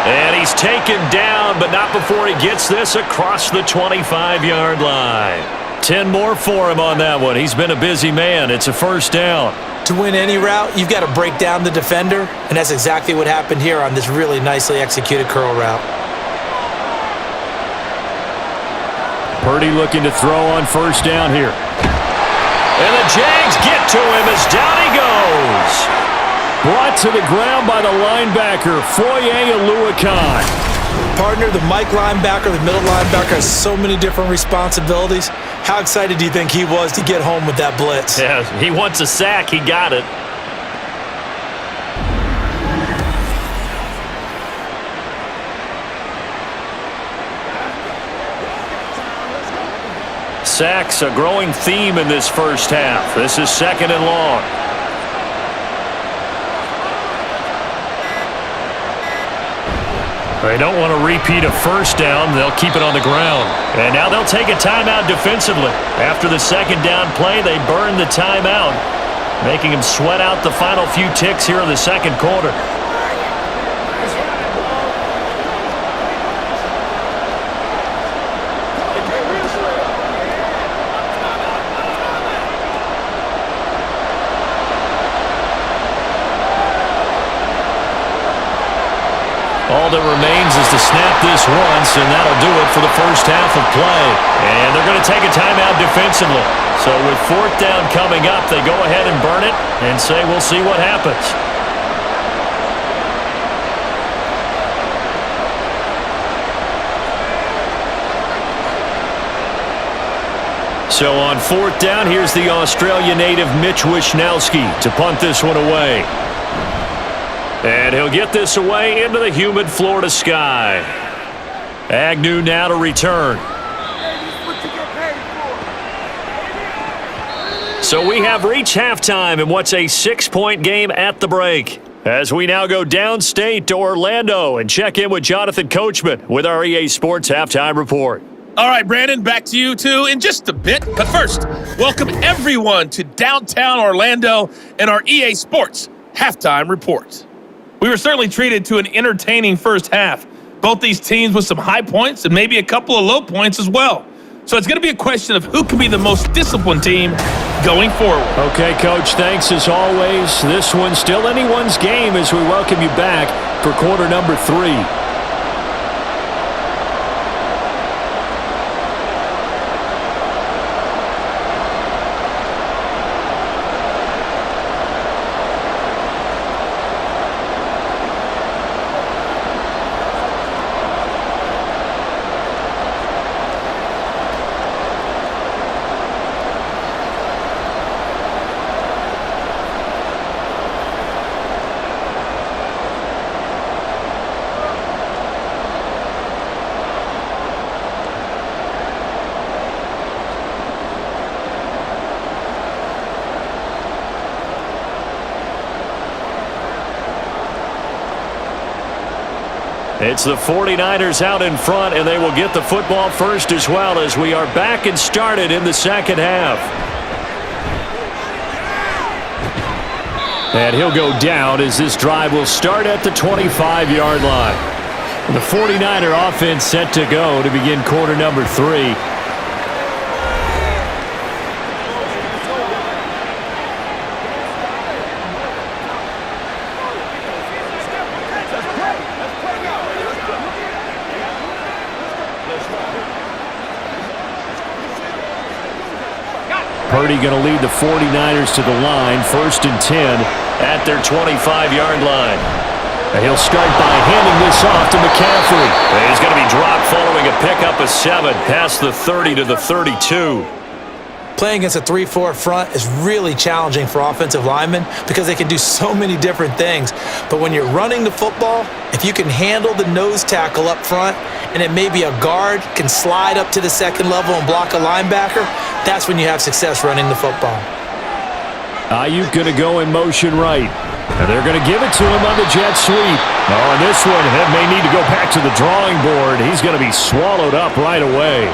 And he's taken down, but not before he gets this across the 25-yard line. 10 more for him on that one. He's been a busy man. It's a first down. To win any route, you've got to break down the defender, and that's exactly what happened here on this really nicely executed curl route. Purdy looking to throw on first down here. And the Jags get to him as down he goes. Brought to the ground by the linebacker, Foye Oluokun. Partner, the Mike linebacker, the middle linebacker has so many different responsibilities. How excited do you think he was to get home with that blitz? Yeah, he wants a sack. He got it. Sacks, a growing theme in this first half. This is 2nd and long. They don't want to repeat a first down. They'll keep it on the ground. And now they'll take a timeout defensively. After the 2nd down play, they burn the timeout, making them sweat out the final few ticks here in the 2nd quarter. All that remains is to snap this once, and that'll do it for the first half of play. And they're going to take a timeout defensively. So with 4th down coming up, they go ahead and burn it and say we'll see what happens. So on 4th down, here's the Australia native Mitch Wishnowsky to punt this one away. And he'll get this away into the humid Florida sky. Agnew now to return. So we have reached halftime in what's a 6-point game at the break. As we now go downstate to Orlando and check in with Jonathan Coachman with our EA Sports Halftime Report. All right, Brandon, back to you, too, in just a bit. But first, welcome everyone to downtown Orlando and our EA Sports Halftime Report. We were certainly treated to an entertaining first half. Both these teams with some high points and maybe a couple of low points as well. So it's going to be a question of who can be the most disciplined team going forward. Okay, Coach, thanks as always. This one's still anyone's game as we welcome you back for quarter number 3. It's the 49ers out in front, and they will get the football first as well as we are back and started in the second half. And he'll go down as this drive will start at the 25-yard line. The 49er offense set to go to begin quarter number 3. Purdy going to lead the 49ers to the line, 1st and 10 at their 25-yard line. And he'll start by handing this off to McCaffrey. And he's going to be dropped following a pickup of 7 past the 30 to the 32. Playing against a 3-4 front is really challenging for offensive linemen because they can do so many different things. But when you're running the football, if you can handle the nose tackle up front and it may be a guard can slide up to the second level and block a linebacker, that's when you have success running the football. Ayuk going to go in motion right. And they're going to give it to him on the jet sweep. Oh, and this one may need to go back to the drawing board. He's going to be swallowed up right away.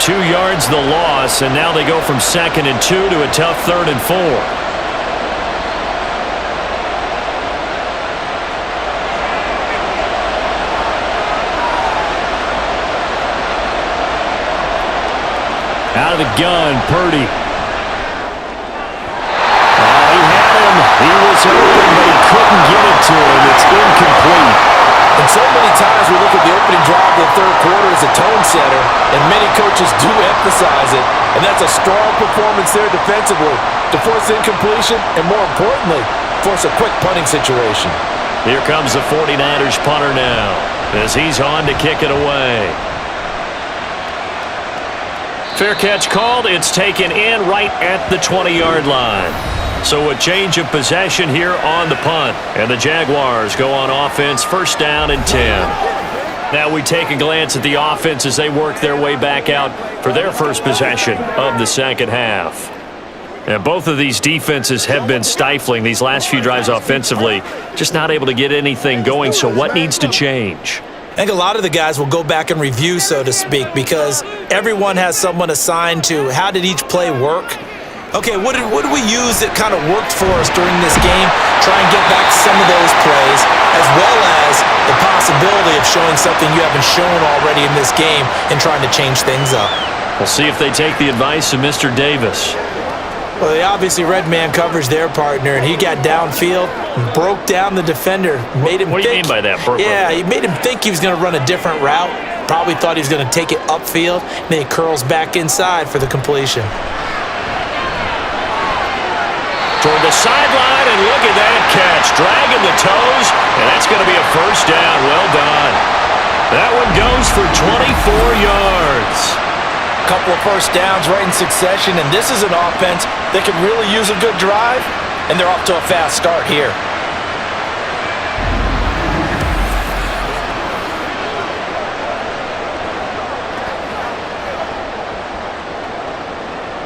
2 yards the loss, and now they go from 2nd and 2 to a tough 3rd and 4. Out of the gun, Purdy. He had him. He was open, but he couldn't get it to him. It's incomplete. And so many times we look at the opening drive of the third quarter as a tone setter, and many coaches do emphasize it. And that's a strong performance there defensively to force incompletion and, more importantly, force a quick punting situation. Here comes the 49ers punter now as he's on to kick it away. Fair catch called. It's taken in right at the 20-yard line. So a change of possession here on the punt. And the Jaguars go on offense, 1st down and 10. Now we take a glance at the offense as they work their way back out for their first possession of the second half. And both of these defenses have been stifling these last few drives offensively, just not able to get anything going. So what needs to change? I think a lot of the guys will go back and review, so to speak, because everyone has someone assigned to how did each play work. Okay, what did we use that kind of worked for us during this game? Try and get back to some of those plays, as well as the possibility of showing something you haven't shown already in this game and trying to change things up. We'll see if they take the advice of Mr. Davis. Well, they obviously red man coverage their partner, and he got downfield, broke down the defender, made him What do you mean by that? Yeah, he made him think he was going to run a different route. Probably thought he was going to take it upfield, and then he curls back inside for the completion. Toward the sideline, and look at that catch. Dragging the toes, and that's going to be a 1st down. Well done. That one goes for 24 yards. Couple of 1st downs right in succession, and this is an offense that could really use a good drive, and they're off to a fast start here.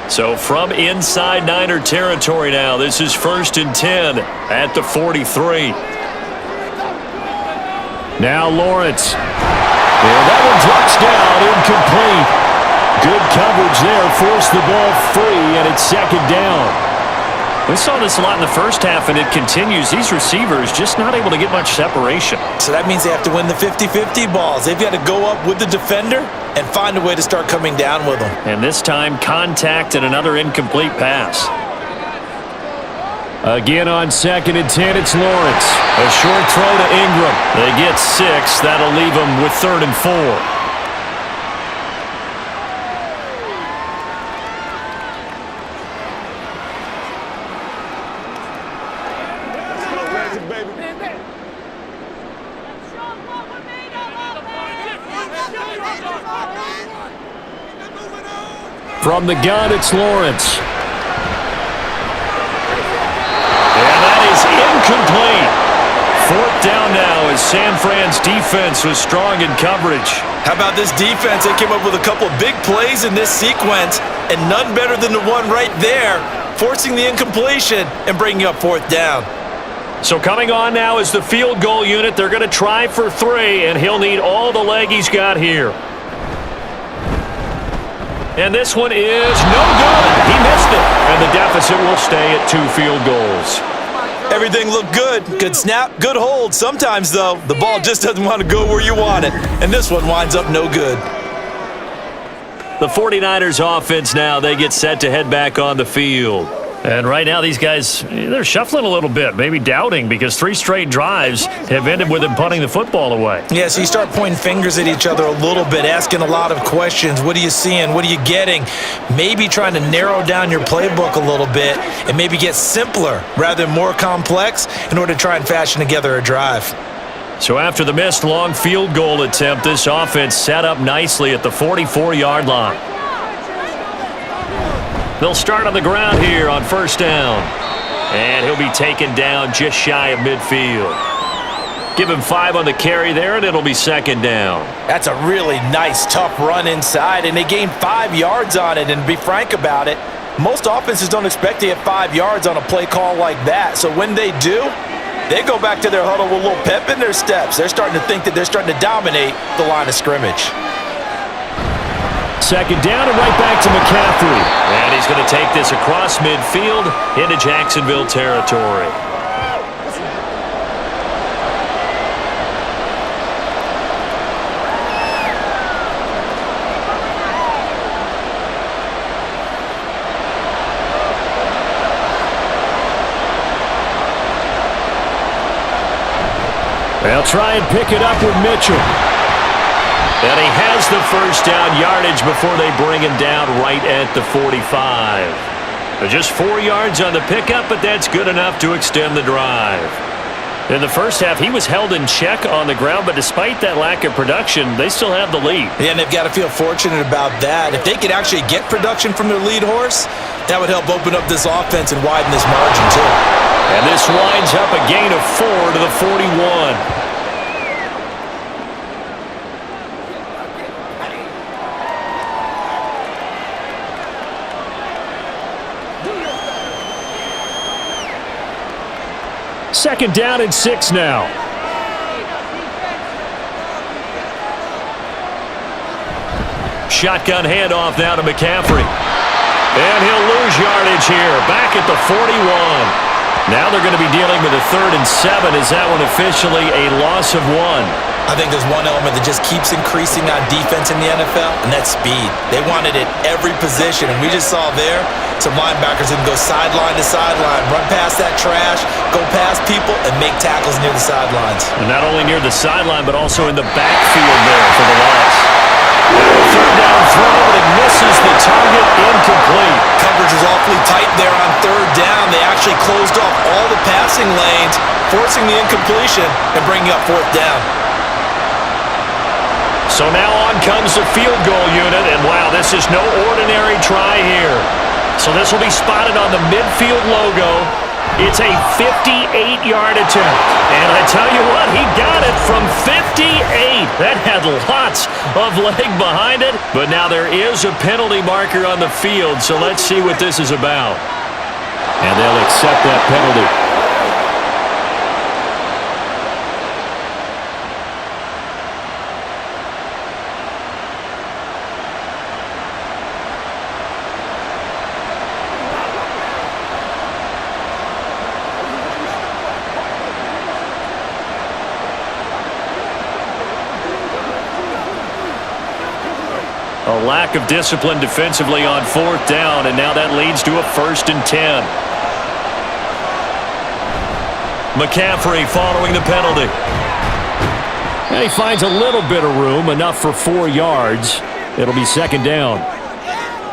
So from inside Niner territory now, this is 1st and 10 at the 43. Now Lawrence. And that one drops down, incomplete. Good coverage there, forced the ball free, and it's 2nd down. We saw this a lot in the first half, and it continues. These receivers just not able to get much separation. So that means they have to win the 50-50 balls. They've got to go up with the defender and find a way to start coming down with them. And this time, contact and another incomplete pass. Again on 2nd and 10, it's Lawrence. A short throw to Ingram. They get 6. That'll leave them with 3rd and 4. From the gun, it's Lawrence. And that is incomplete. 4th down now as San Fran's defense was strong in coverage. How about this defense? They came up with a couple of big plays in this sequence, and none better than the one right there, forcing the incompletion and bringing up 4th down. So coming on now is the field goal unit. They're going to try for 3, and he'll need all the leg he's got here. And this one is no good. He missed it. And the deficit will stay at 2 field goals. Everything looked good. Good snap, good hold. Sometimes, though, the ball just doesn't want to go where you want it. And this one winds up no good. The 49ers offense now, they get set to head back on the field. And right now, these guys, they're shuffling a little bit, maybe doubting, because 3 straight drives have ended with them punting the football away. Yeah, so you start pointing fingers at each other a little bit, asking a lot of questions. What are you seeing? What are you getting? Maybe trying to narrow down your playbook a little bit and maybe get simpler rather than more complex in order to try and fashion together a drive. So after the missed long field goal attempt, this offense set up nicely at the 44-yard line. They'll start on the ground here on first down. And he'll be taken down just shy of midfield. Give him 5 on the carry there, and it'll be second down. That's a really nice, tough run inside, and they gained 5 yards on it. And to be frank about it, most offenses don't expect to get 5 yards on a play call like that. So when they do, they go back to their huddle with a little pep in their steps. They're starting to think that they're starting to dominate the line of scrimmage. Second down and right back to McCaffrey. And he's going to take this across midfield into Jacksonville territory. They'll try and pick it up with Mitchell. And he has the first down yardage before they bring him down right at the 45. Just 4 yards on the pickup, but that's good enough to extend the drive. In the first half, he was held in check on the ground, but despite that lack of production, they still have the lead. Yeah, and they've got to feel fortunate about that. If they could actually get production from their lead horse, that would help open up this offense and widen this margin too. And this winds up a gain of 4 to the 41. Second down and 6 now. Shotgun handoff now to McCaffrey. And he'll lose yardage here, back at the 41. Now they're going to be dealing with a 3rd and 7. Is that one officially a loss of 1? I think there's one element that just keeps increasing on defense in the NFL, and that's speed. They want it at every position, and we just saw there some linebackers that can go sideline to sideline, run past that trash, go past people, and make tackles near the sidelines. And not only near the sideline, but also in the backfield there for the loss. Third down throw, but it misses the target, incomplete. Coverage was awfully tight there on 3rd down. They actually closed off all the passing lanes, forcing the incompletion and bringing up 4th down. So now on comes the field goal unit, and wow, this is no ordinary try here. So this will be spotted on the midfield logo. It's a 58-yard attempt. And I tell you what, he got it from 58. That had lots of leg behind it. But now there is a penalty marker on the field, so let's see what this is about. And they'll accept that penalty. A lack of discipline defensively on 4th down, and now that leads to a 1st and 10. McCaffrey following the penalty. And he finds a little bit of room, enough for 4 yards. It'll be second down.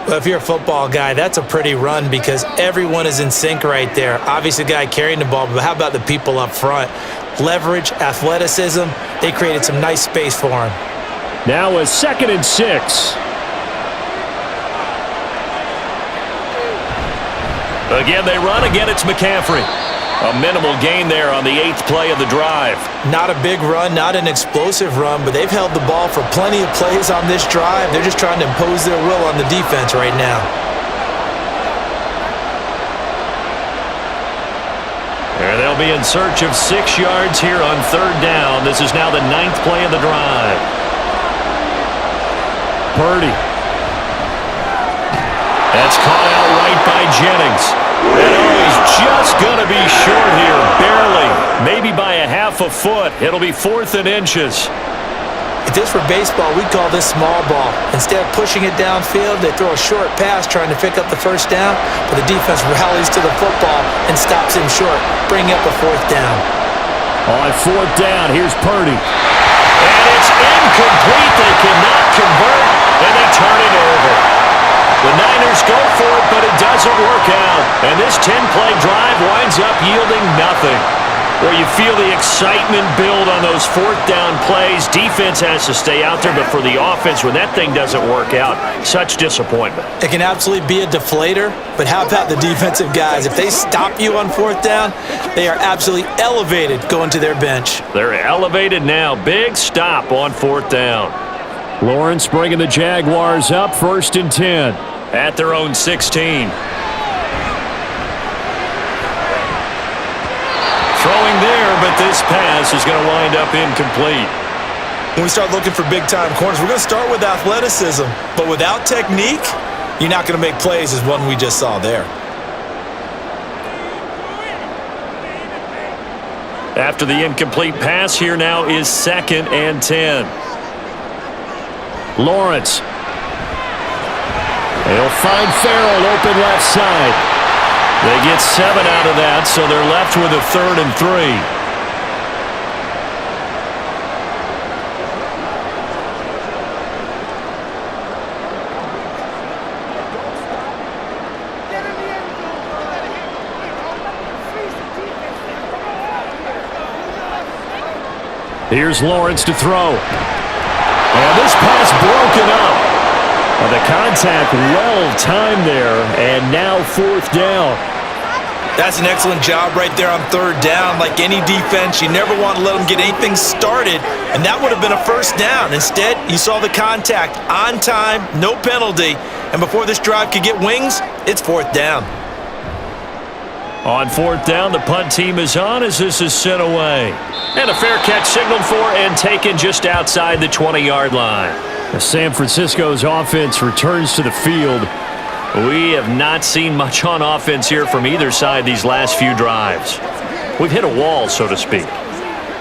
Well, if you're a football guy, that's a pretty run because everyone is in sync right there. Obviously, the guy carrying the ball, but how about the people up front? Leverage, athleticism, they created some nice space for him. Now a 2nd and 6. Again, they run. Again, it's McCaffrey. A minimal gain there on the 8th play of the drive. Not a big run, not an explosive run, but they've held the ball for plenty of plays on this drive. They're just trying to impose their will on the defense right now. And they'll be in search of 6 yards here on 3rd down. This is now the 9th play of the drive. Purdy. That's caught out right by Jennings. And he's just going to be short here, barely. Maybe by a half a foot. It'll be 4th and inches. If this were baseball, we'd call this small ball. Instead of pushing it downfield, they throw a short pass trying to pick up the first down, but the defense rallies to the football and stops him short, bringing up a fourth down. On fourth down, here's Purdy. And it's incomplete. They cannot convert, and they turn it over. The Niners go for it, but it doesn't work out. And this 10-play drive winds up yielding nothing. Where you feel the excitement build on those fourth down plays. Defense has to stay out there, but for the offense, when that thing doesn't work out, such disappointment. It can absolutely be a deflator, but how about the defensive guys? If they stop you on fourth down, they are absolutely elevated going to their bench. They're elevated now. Big stop on fourth down. Lawrence bringing the Jaguars up 1st and 10 at their own 16. Throwing there, but this pass is going to wind up incomplete. When we start looking for big-time corners, we're going to start with athleticism. But without technique, you're not going to make plays as one we just saw there. After the incomplete pass, here now is 2nd and 10. Lawrence. They'll find Farrell open left side. They get 7 out of that, so they're left with a 3rd and 3. Here's Lawrence to throw. And this pass broken up. The contact well-timed there, and now 4th down. That's an excellent job right there on 3rd down. Like any defense, you never want to let them get anything started, and that would have been a 1st down. Instead, you saw the contact on time, no penalty, and before this drive could get wings, it's 4th down. On 4th down, the punt team is on as this is sent away. And a fair catch signaled for and taken just outside the 20-yard line. San Francisco's offense returns to the field. We have not seen much on offense here from either side these last few drives. We've hit a wall, so to speak.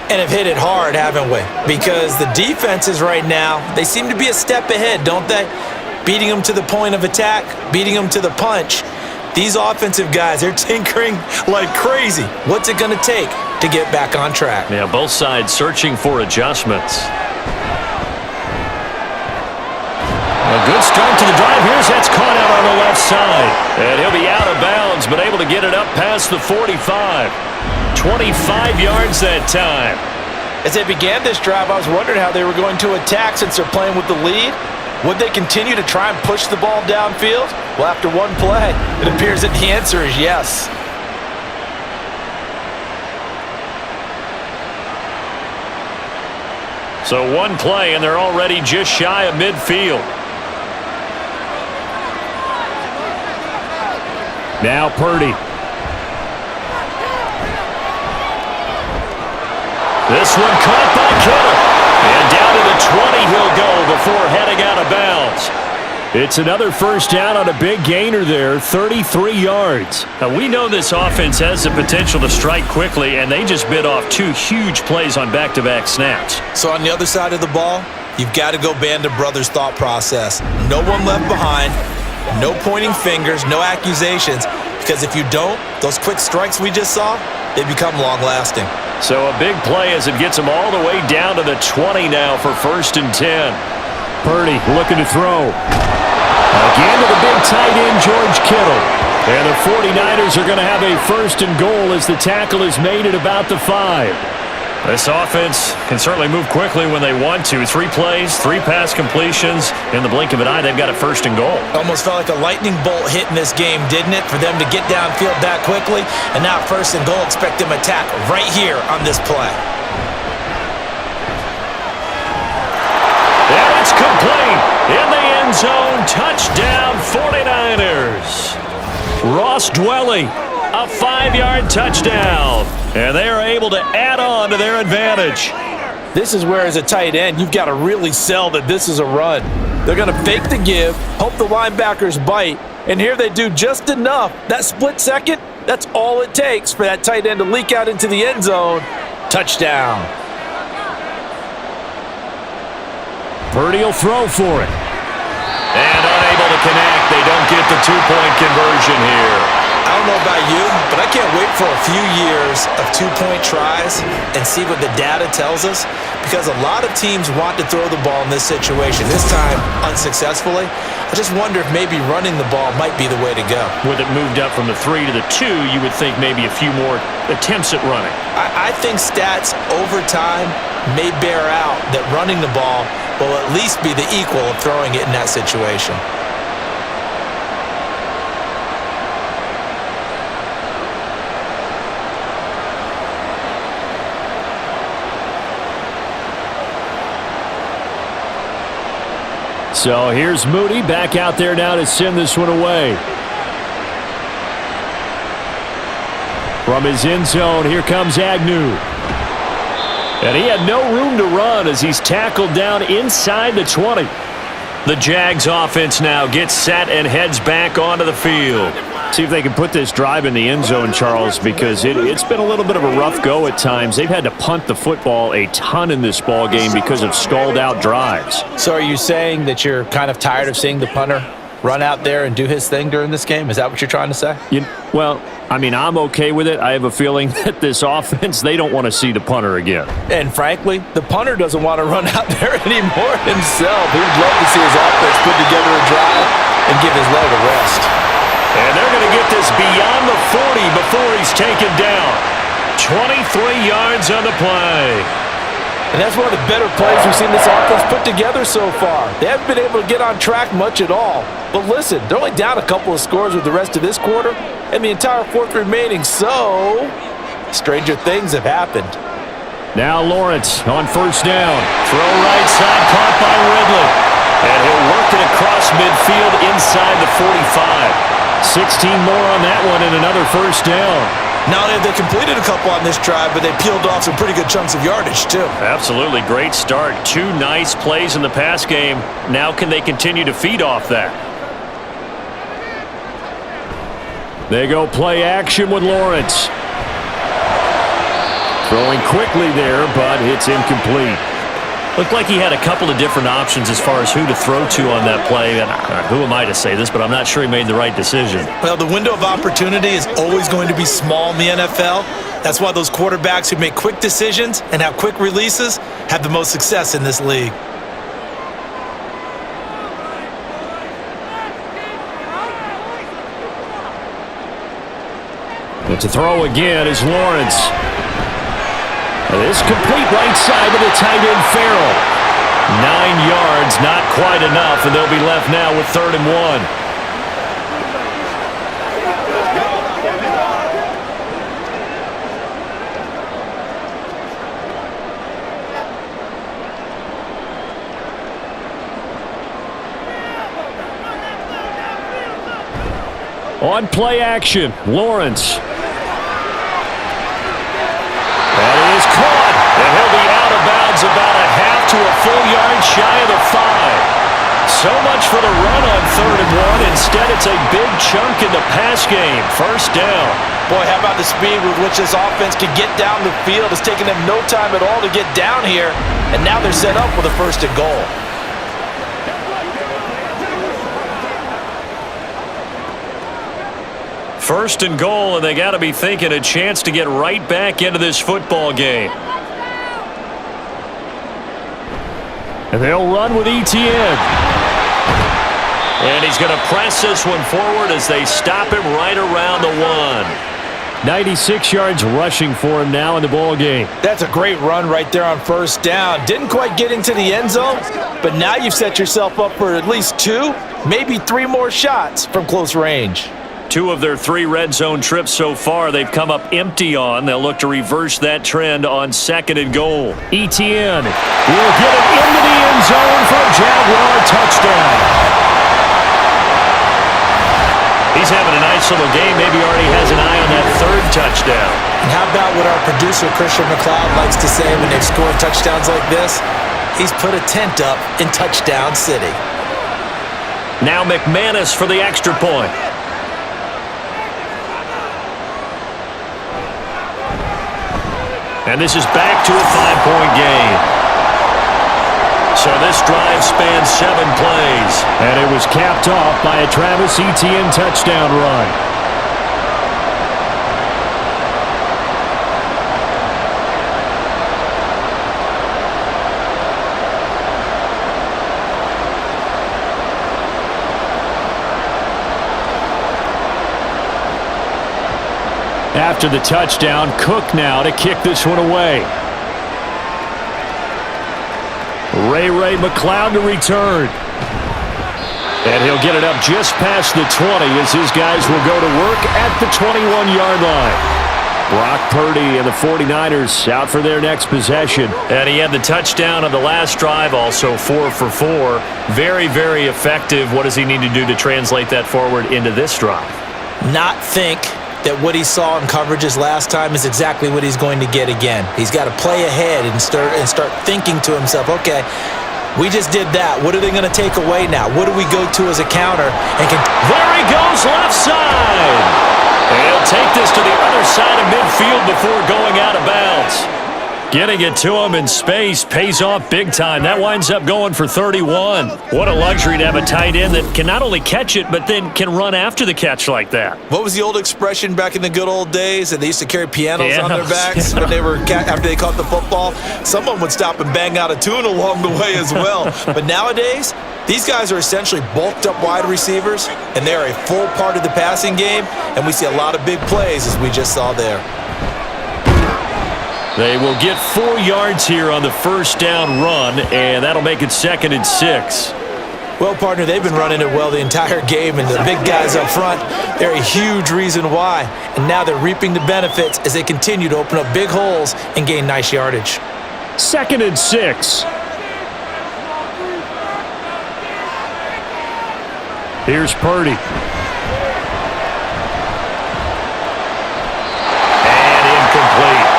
And have hit it hard, haven't we? Because the defenses right now, they seem to be a step ahead, don't they? Beating them to the point of attack, beating them to the punch. These offensive guys, they're tinkering like crazy. What's it going to take to get back on track? Yeah, both sides searching for adjustments. A good start to the drive. Here's that's caught out on the left side. And he'll be out of bounds, but able to get it up past the 45. 25 yards that time. As they began this drive, I was wondering how they were going to attack since they're playing with the lead. Would they continue to try and push the ball downfield? Well, after one play, it appears that the answer is yes. So one play, and they're already just shy of midfield. Now Purdy. This one caught by Kittle. And down to the 20 he'll go before heading out of bounds. It's another 1st down on a big gainer there, 33 yards. Now, we know this offense has the potential to strike quickly, and they just bit off 2 huge plays on back-to-back snaps. So on the other side of the ball, you've got to go Band of Brothers thought process. No one left behind, no pointing fingers, no accusations, because if you don't, those quick strikes we just saw, they become long-lasting. So a big play as it gets them all the way down to the 20 now for 1st and 10. Purdy looking to throw. Again to the big tight end, George Kittle. And the 49ers are going to have a 1st and goal as the tackle is made at about the 5. This offense can certainly move quickly when they want to. 3 plays, 3 pass completions. In the blink of an eye, they've got a 1st and goal. Almost felt like a lightning bolt hit in this game, didn't it? For them to get downfield that quickly. And now 1st and goal, expect them to attack right here on this play. And it's complete. In the end zone, touchdown 49ers. Ross Dwelly, a 5-yard touchdown. And they are able to add on to their advantage. This is where, as a tight end, you've got to really sell that this is a run. They're going to fake the give, hope the linebackers bite, and here they do just enough. That split second, that's all it takes for that tight end to leak out into the end zone. Touchdown. Purdy will throw for it. And unable to connect. They don't get the two-point conversion here. I don't know about you, but I can't wait for a few years of two-point tries and see what the data tells us, because a lot of teams want to throw the ball in this situation, this time unsuccessfully. I just wonder if maybe running the ball might be the way to go. With it moved up from the 3 to the 2, you would think maybe a few more attempts at running. I think stats over time may bear out that running the ball will at least be the equal of throwing it in that situation. So here's Moody back out there now to send this one away. From his end zone, here comes Agnew. And he had no room to run as he's tackled down inside the 20. The Jags offense now gets set and heads back onto the field. See if they can put this drive in the end zone, Charles, because it's been a little bit of a rough go at times. They've had to punt the football a ton in this ball game because of stalled out drives. So are you saying that you're kind of tired of seeing the punter run out there and do his thing during this game? Is that what you're trying to say? Well, I mean, I'm okay with it. I have a feeling that this offense, they don't want to see the punter again. And frankly, the punter doesn't want to run out there anymore himself. He would love to see his offense put together a drive and give his leg a rest. And they're going to get this beyond the 40 before he's taken down. 23 yards on the play. And that's one of the better plays we've seen this offense put together so far. They haven't been able to get on track much at all. But listen, they're only down a couple of scores with the rest of this quarter and the entire fourth remaining, so stranger things have happened. Now Lawrence on first down. Throw right side, caught by Ridley. And he'll work it across midfield inside the 45. 16 more on that one and another first down. Not only have they completed a couple on this drive, but they peeled off some pretty good chunks of yardage, too. Absolutely. Great start. 2 nice plays in the pass game. Now can they continue to feed off that? They go play action with Lawrence. Throwing quickly there, but it's incomplete. Looked like he had a couple of different options as far as who to throw to on that play. And who am I to say this, but I'm not sure he made the right decision. Well, the window of opportunity is always going to be small in the NFL. That's why those quarterbacks who make quick decisions and have quick releases have the most success in this league. But to throw again is Lawrence. This complete right side to the tight end Farrell. 9 yards, not quite enough, and they'll be left now with 3rd and 1. On play action, Lawrence. That is caught, and he'll be out of bounds about a half to a full yard shy of the 5. So much for the run on 3rd and 1. Instead, it's a big chunk in the pass game. First down. Boy, how about the speed with which this offense can get down the field? It's taken them no time at all to get down here, and now they're set up with a 1st and goal. First and goal, and they got to be thinking a chance to get right back into this football game. And they'll run with Etienne. And he's going to press this one forward as they stop him right around the 1. 96 yards rushing for him now in the ball game. That's a great run right there on 1st down. Didn't quite get into the end zone, but now you've set yourself up for at least 2, maybe 3 more shots from close range. 2 of their 3 red zone trips so far they've come up empty on. They'll look to reverse that trend on 2nd and goal. Etienne will get it into the end zone for a Jaguar touchdown. He's having a nice little game. Maybe already has an eye on that 3rd touchdown. And how about what our producer Christian McLeod likes to say when they've scored touchdowns like this? He's put a tent up in Touchdown City. Now McManus for the extra point. And this is back to a 5-point game. So this drive spans 7 plays. And it was capped off by a Travis Etienne touchdown run. After the touchdown, Cook now to kick this one away. Ray McLeod to return. And he'll get it up just past the 20 as his guys will go to work at the 21-yard line. Brock Purdy and the 49ers out for their next possession. And he had the touchdown on the last drive, also 4 for 4. Very, very effective. What does he need to do to translate that forward into this drive? Not think that what he saw in coverages last time is exactly what he's going to get again. He's got to play ahead and start thinking to himself, okay, we just did that. What are they going to take away now? What do we go to as a counter? There he goes, left side. He'll take this to the other side of midfield before going out of bounds. Getting it to him in space pays off big time. That winds up going for 31. What a luxury to have a tight end that can not only catch it, but then can run after the catch like that. What was the old expression back in the good old days? And they used to carry pianos on their backs when they were after they caught the football. Someone would stop and bang out a tune along the way as well. But nowadays, these guys are essentially bulked up wide receivers, and they are a full part of the passing game. And we see a lot of big plays, as we just saw there. They will get 4 yards here on the first down run, and that'll make it 2nd and 6. Well, partner, they've been running it well the entire game, and the big guys up front, they're a huge reason why. And now they're reaping the benefits as they continue to open up big holes and gain nice yardage. 2nd and 6. Here's Purdy. And incomplete.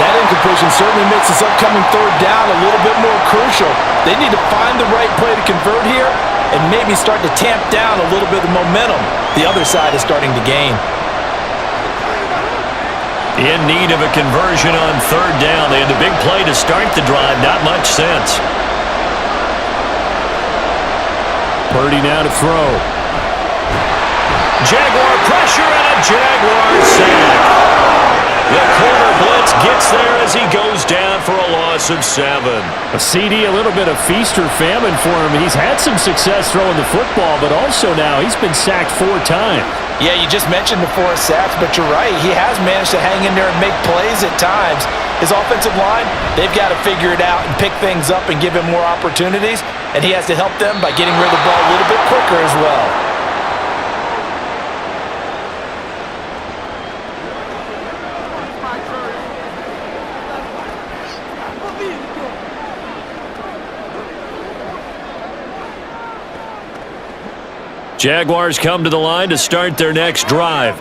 That incompletion certainly makes this upcoming 3rd down a little bit more crucial. They need to find the right play to convert here and maybe start to tamp down a little bit of the momentum the other side is starting to gain. In need of a conversion on 3rd down. They had the big play to start the drive. Not much sense. Purdy now to throw. Jaguar pressure and a Jaguar sack. The corner blitz gets there as he goes down for a loss of 7. A CD, a little bit of feast or famine for him. He's had some success throwing the football, but also now he's been sacked 4 times. Yeah, you just mentioned the 4 sacks, but you're right. He has managed to hang in there and make plays at times. His offensive line, they've got to figure it out and pick things up and give him more opportunities, and he has to help them by getting rid of the ball a little bit quicker as well. Jaguars come to the line to start their next drive.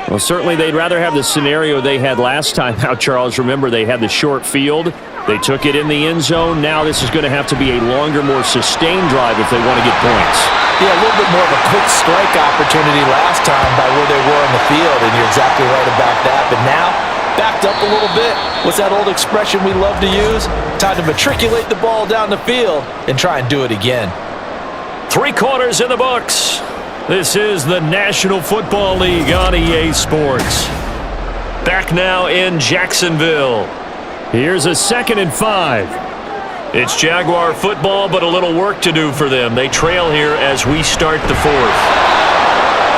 Well, certainly they'd rather have the scenario they had last time out, Charles. Remember, they had the short field. They took it in the end zone. Now this is going to have to be a longer, more sustained drive if they want to get points. Yeah, a little bit more of a quick strike opportunity last time by where they were on the field, and you're exactly right about that. But now, backed up a little bit. What's that old expression we love to use? Time to matriculate the ball down the field and try and do it again. 3 quarters in the books. This is the National Football League on EA Sports. Back now in Jacksonville. Here's a 2nd and 5. It's Jaguar football, but a little work to do for them. They trail here as we start the 4th.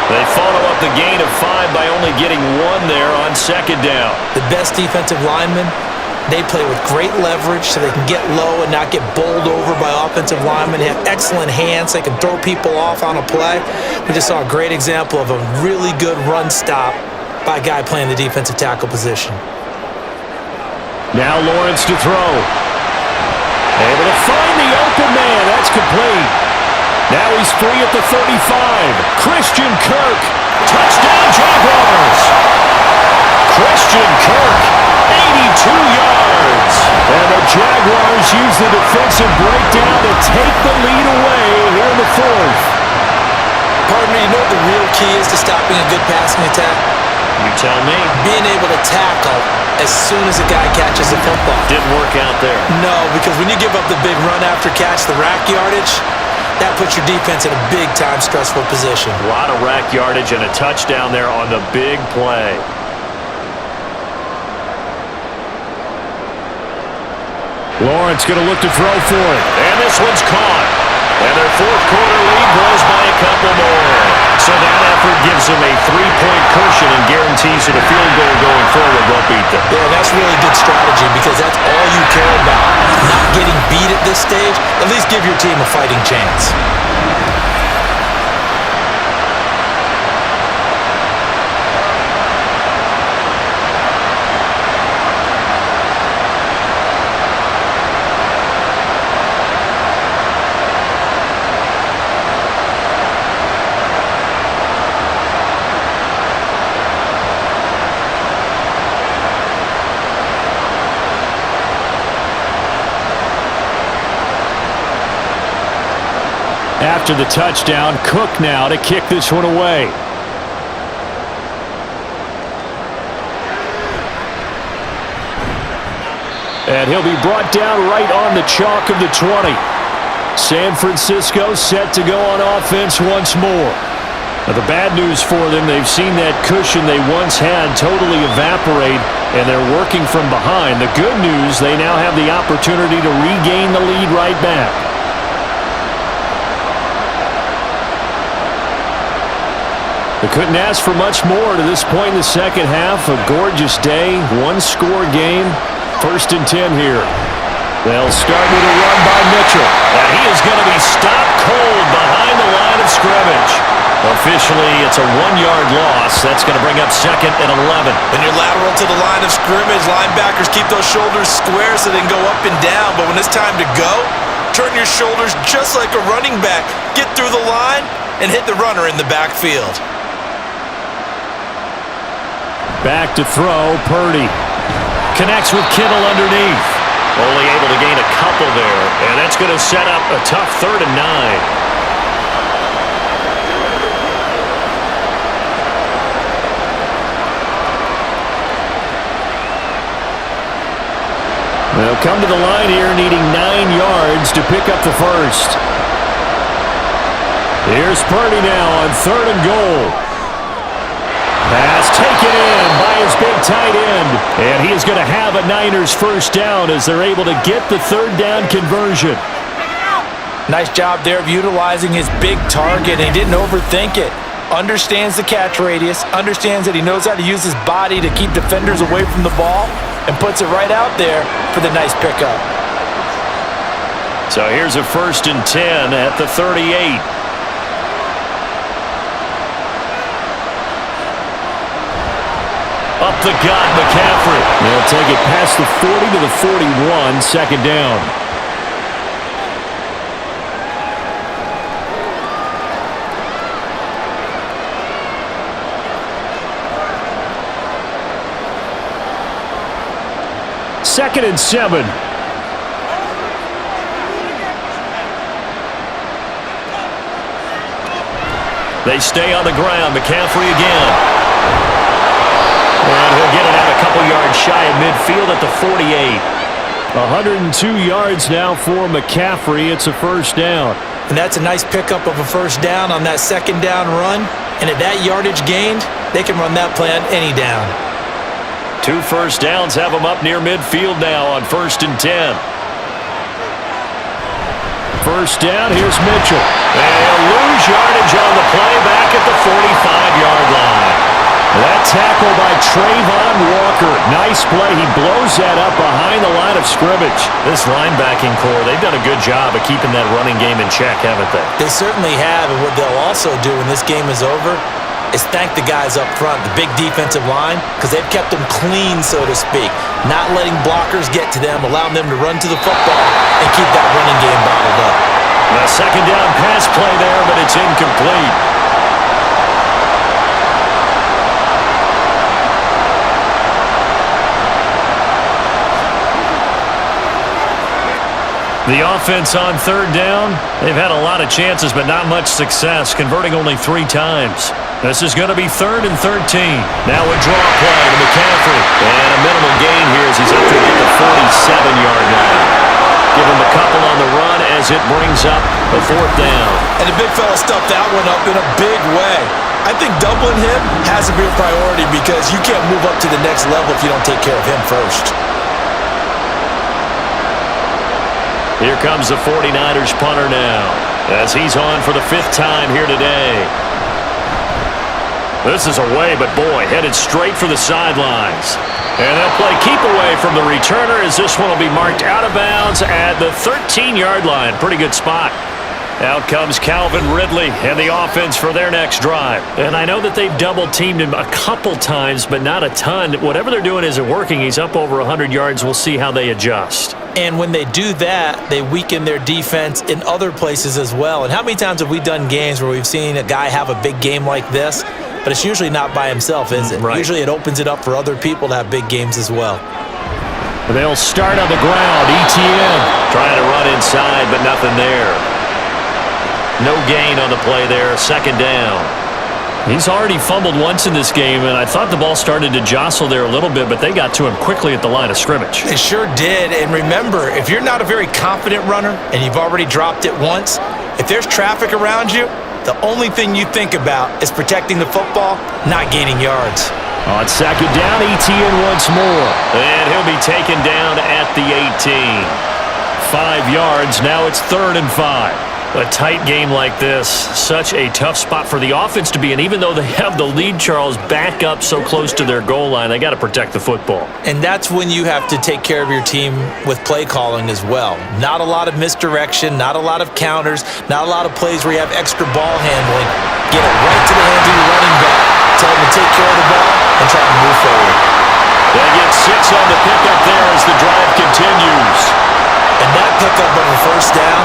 They follow up the gain of 5 by only getting 1 there on 2nd down. The best defensive linemen, they play with great leverage so they can get low and not get bowled over by offensive linemen. They have excellent hands. They can throw people off on a play. We just saw a great example of a really good run stop by a guy playing the defensive tackle position. Now Lawrence to throw. Able to find the open man. That's complete. Now he's free at the 35. Christian Kirk. Touchdown Jaguars. Christian Kirk. 82 yards. And the Jaguars use the defensive breakdown to take the lead away here in the 4th. Partner, you know what the real key is to stopping a good passing attack? You tell me. Being able to tackle as soon as a guy catches the football. Didn't work out there. No, because when you give up the big run after catch, the rack yardage, that puts your defense in a big-time stressful position. A lot of rack yardage and a touchdown there on the big play. Lawrence going to look to throw for it. And this one's caught. And their fourth quarter lead grows by a couple more. So that effort gives them a 3-point cushion and guarantees that a field goal going forward won't beat them. Yeah, that's really good strategy because that's all you care about. Not getting beat at this stage, at least give your team a fighting chance. After the touchdown, Cook now to kick this one away. And he'll be brought down right on the chalk of the 20. San Francisco set to go on offense once more. Now, the bad news for them, they've seen that cushion they once had totally evaporate, and they're working from behind. The good news, they now have the opportunity to regain the lead right back. They couldn't ask for much more to this point in the second half. A gorgeous day, one-score game. 1st and 10 here. They'll start with a run by Mitchell. And he is going to be stopped cold behind the line of scrimmage. Officially, it's a 1-yard loss. That's going to bring up 2nd and 11. When you're lateral to the line of scrimmage, linebackers keep those shoulders square so they can go up and down. But when it's time to go, turn your shoulders just like a running back. Get through the line and hit the runner in the backfield. Back to throw, Purdy. Connects with Kittle underneath. Only able to gain a couple there, and that's going to set up a tough 3rd and 9. They'll come to the line here needing 9 yards to pick up the first. Here's Purdy now on 3rd and goal. Pass taken in by his big tight end. And he is going to have a Niners first down as they're able to get the 3rd down conversion. Nice job there of utilizing his big target, and he didn't overthink it. Understands the catch radius, understands that he knows how to use his body to keep defenders away from the ball, and puts it right out there for the nice pickup. So here's a 1st and 10 at the 38. Up the gut, McCaffrey. They'll take it past the 40 to the 41, 2nd down. Second and 7. They stay on the ground. McCaffrey again. And he'll get it out a couple yards shy of midfield at the 48. 102 yards now for McCaffrey. It's a first down. And that's a nice pickup of a first down on that 2nd down run. And at that yardage gained, they can run that play on any down. 2 first downs have them up near midfield now on 1st and 10. First down, here's Mitchell. And he'll lose yardage on the play back at the 45-yard line. That tackle by Trayvon Walker. Nice play. He blows that up behind the line of scrimmage. This linebacking core, they've done a good job of keeping that running game in check, haven't they? They certainly have, and what they'll also do when this game is over is thank the guys up front, the big defensive line, because they've kept them clean, so to speak. Not letting blockers get to them, allowing them to run to the football and keep that running game bottled up. A 2nd down pass play there, but it's incomplete. The offense on 3rd down, they've had a lot of chances but not much success, converting only 3 times. This is going to be 3rd and 13. Now a draw play to McCaffrey. And a minimal gain here as he's up to the 47-yard line. Give him a couple on the run as it brings up the 4th down. And the big fella stuffed that one up in a big way. I think doubling him has to be a priority because you can't move up to the next level if you don't take care of him first. Here comes the 49ers punter now as he's on for the 5th time here today. This is away, but boy, headed straight for the sidelines. And they'll play keep away from the returner as this one will be marked out of bounds at the 13-yard line. Pretty good spot. Out comes Calvin Ridley and the offense for their next drive. And I know that they've double-teamed him a couple times, but not a ton. Whatever they're doing isn't working. He's up over 100 yards. We'll see how they adjust. And when they do that, they weaken their defense in other places as well. And how many times have we done games where we've seen a guy have a big game like this, but it's usually not by himself, is it? Right. Usually it opens it up for other people to have big games as well. They'll start on the ground. ETN trying to run inside, but nothing there. No gain on the play there. 2nd down. He's already fumbled once in this game, and I thought the ball started to jostle there a little bit, but they got to him quickly at the line of scrimmage. They sure did. And remember, if you're not a very confident runner and you've already dropped it once, if there's traffic around you, the only thing you think about is protecting the football, not gaining yards. On 2nd down, ETN once more. And he'll be taken down at the 18. 5 yards. Now it's 3rd and 5. A tight game like this, such a tough spot for the offense to be in. Even though they have the lead, Charles, back up so close to their goal line, they got to protect the football. And that's when you have to take care of your team with play calling as well. Not a lot of misdirection, not a lot of counters, not a lot of plays where you have extra ball handling. Get it right to the hands of your running back. Tell him to take care of the ball and try to move forward. They get 6 on the pickup there as the drive continues. And that pickup of a 1st down,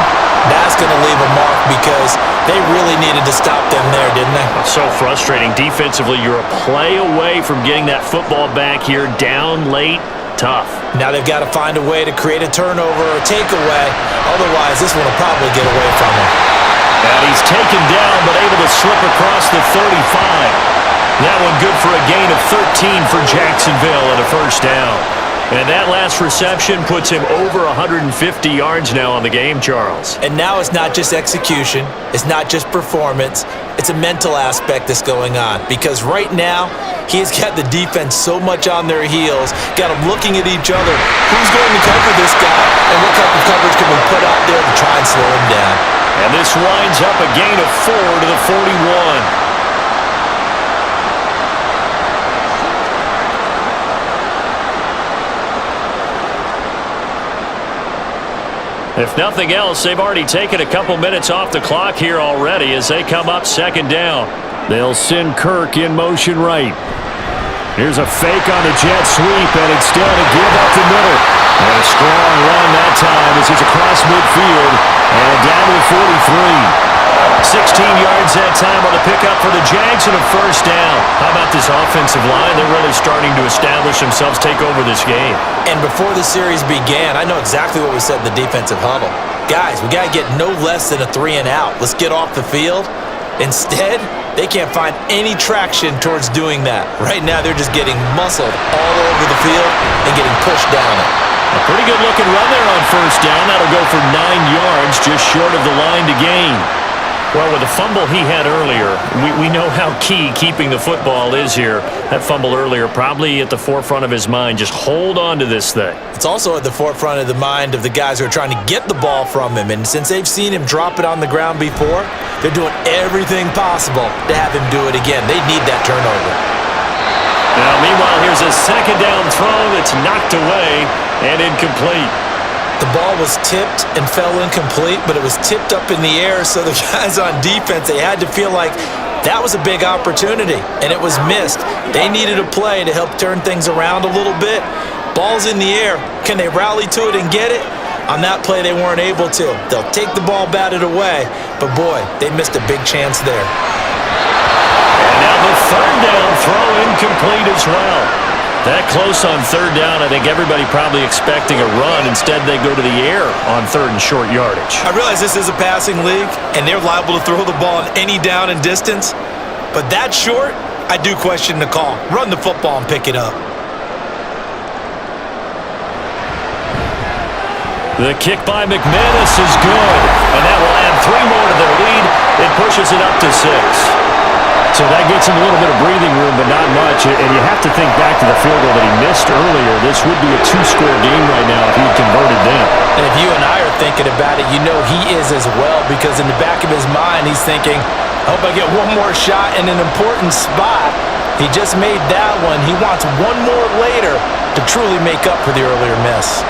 that's going to leave a mark because they really needed to stop them there, didn't they? So frustrating. Defensively, you're a play away from getting that football back here. Down late, tough. Now they've got to find a way to create a turnover or takeaway. Otherwise, this one will probably get away from them. And he's taken down but able to slip across the 35. That one good for a gain of 13 for Jacksonville and a 1st down. And that last reception puts him over 150 yards now on the game, Charles. And now it's not just execution. It's not just performance. It's a mental aspect that's going on. Because right now, he's got the defense so much on their heels, got them looking at each other. Who's going to cover this guy? And what type of coverage can we put out there to try and slow him down? And this winds up a gain of 4 to the 41. If nothing else, they've already taken a couple minutes off the clock here already as they come up 2nd down. They'll send Kirk in motion right. Here's a fake on the jet sweep, and instead a give up the middle. And a strong run that time as he's across midfield and down to the 43. 16 yards that time on the pickup for the Jags and a 1st down. How about this offensive line? They're really starting to establish themselves, take over this game. And before the series began, I know exactly what we said in the defensive huddle. Guys, we got to get no less than a 3 and out. Let's get off the field. Instead, they can't find any traction towards doing that. Right now, they're just getting muscled all over the field and getting pushed down it. A pretty good looking run there on 1st down. That'll go for 9 yards, just short of the line to gain. Well, with the fumble he had earlier, we know how key keeping the football is here. That fumble earlier probably at the forefront of his mind. Just hold on to this thing. It's also at the forefront of the mind of the guys who are trying to get the ball from him. And since they've seen him drop it on the ground before, they're doing everything possible to have him do it again. They need that turnover. Now, meanwhile, here's a 2nd down throw that's knocked away and incomplete. The ball was tipped and fell incomplete, but it was tipped up in the air, so the guys on defense, they had to feel like that was a big opportunity, and it was missed. They needed a play to help turn things around a little bit. Ball's in the air. Can they rally to it and get it? On that play, they weren't able to. They'll take the ball batted away, but boy, they missed a big chance there. And now the 3rd down throw incomplete as well. That close on 3rd down, I think everybody probably expecting a run. Instead, they go to the air on 3rd and short yardage. I realize this is a passing league, and they're liable to throw the ball on any down and distance, But that short, I do question the call. Run the football and pick it up. The kick by McManus is good, and that will add 3 more to their lead. It pushes it up to 6. So that gets him a little bit of breathing room, but not much. And you have to think back to the field goal that he missed earlier. This would be a 2-score game right now if he had converted then. And if you and I are thinking about it, you know he is as well, because in the back of his mind, he's thinking, I hope I get one more shot in an important spot. He just made that one. He wants one more later to truly make up for the earlier miss.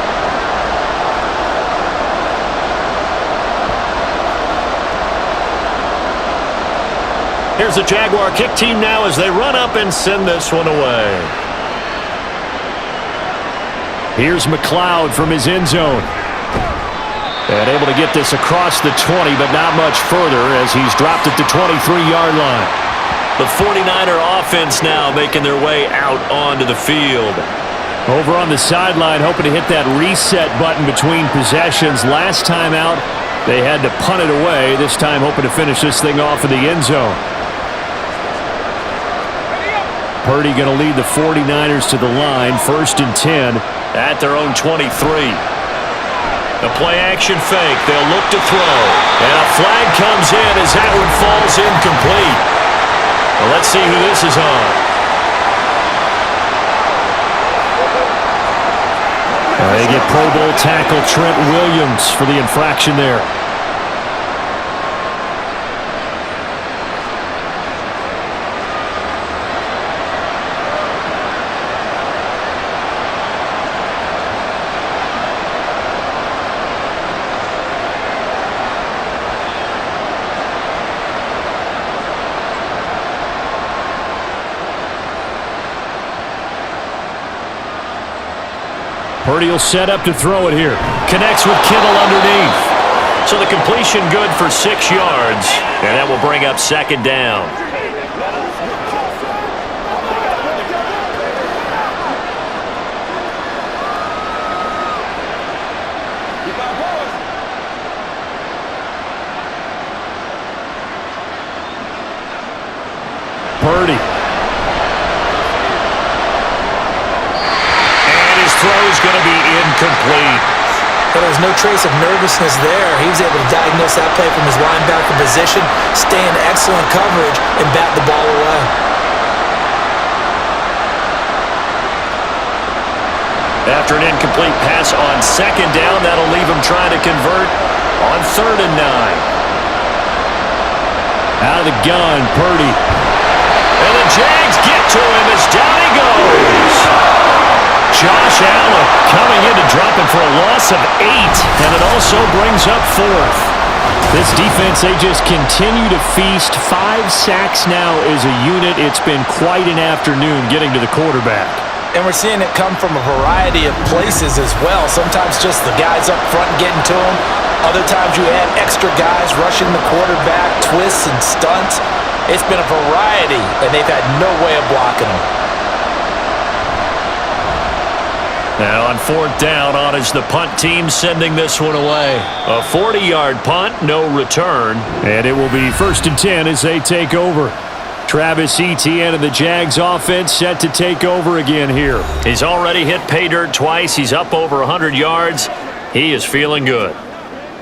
Here's the Jaguar kick team now as they run up and send this one away. Here's McLeod from his end zone. And able to get this across the 20, but not much further as he's dropped at the 23-yard line. The 49er offense now making their way out onto the field. Over on the sideline, hoping to hit that reset button between possessions. Last time out, they had to punt it away. This time hoping to finish this thing off in the end zone. Purdy going to lead the 49ers to the line, 1st and 10 at their own 23. The play-action fake. They'll look to throw. And a flag comes in as that one falls incomplete. Well, let's see who this is on. They get Pro Bowl tackle Trent Williams for the infraction there. Purdy will set up to throw it here. Connects with Kittle underneath. So the completion good for 6 yards. And that will bring up 2nd down. Purdy. Throw is going to be incomplete. But there was no trace of nervousness there. He was able to diagnose that play from his linebacker position, stay in excellent coverage, and bat the ball away. After an incomplete pass on 2nd down, that'll leave him trying to convert on 3rd and 9. Out of the gun, Purdy. And the Jags get to him as down he goes. Josh Allen coming in to drop him for a loss of 8, and it also brings up 4th. This defense, they just continue to feast. 5 sacks now as a unit. It's been quite an afternoon getting to the quarterback. And we're seeing it come from a variety of places as well. Sometimes just the guys up front getting to him. Other times you add extra guys rushing the quarterback, twists and stunts. It's been a variety, and they've had no way of blocking him. Now on 4th down, on is the punt team sending this one away. A 40-yard punt, no return. And it will be 1st and 10 as they take over. Travis Etienne and the Jags offense set to take over again here. He's already hit pay dirt twice. He's up over 100 yards. He is feeling good.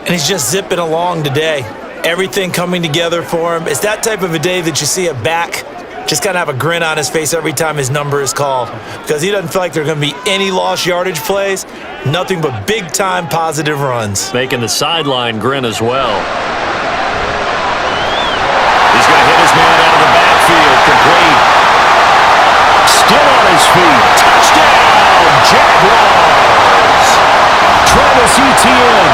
And he's just zipping along today. Everything coming together for him. It's that type of a day that you see a back just kind of have a grin on his face every time his number is called, because he doesn't feel like there are going to be any lost yardage plays, nothing but big-time positive runs. Making the sideline grin as well. He's going to hit his man out of the backfield, complete. Still on his feet. Touchdown, Jaguars! Travis Etienne,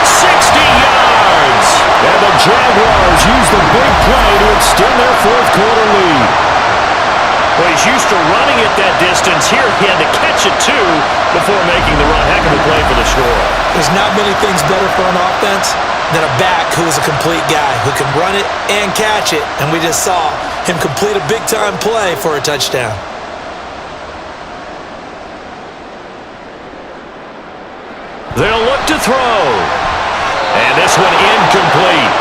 60 yards! And the Jaguars use the big play to extend their 4th quarter lead. Well, he's used to running it that distance. Here, he had to catch it, too, before making the run. Heck of a play for the score. There's not many things better for an offense than a back who is a complete guy, who can run it and catch it. And we just saw him complete a big-time play for a touchdown. They'll look to throw. And this one incomplete.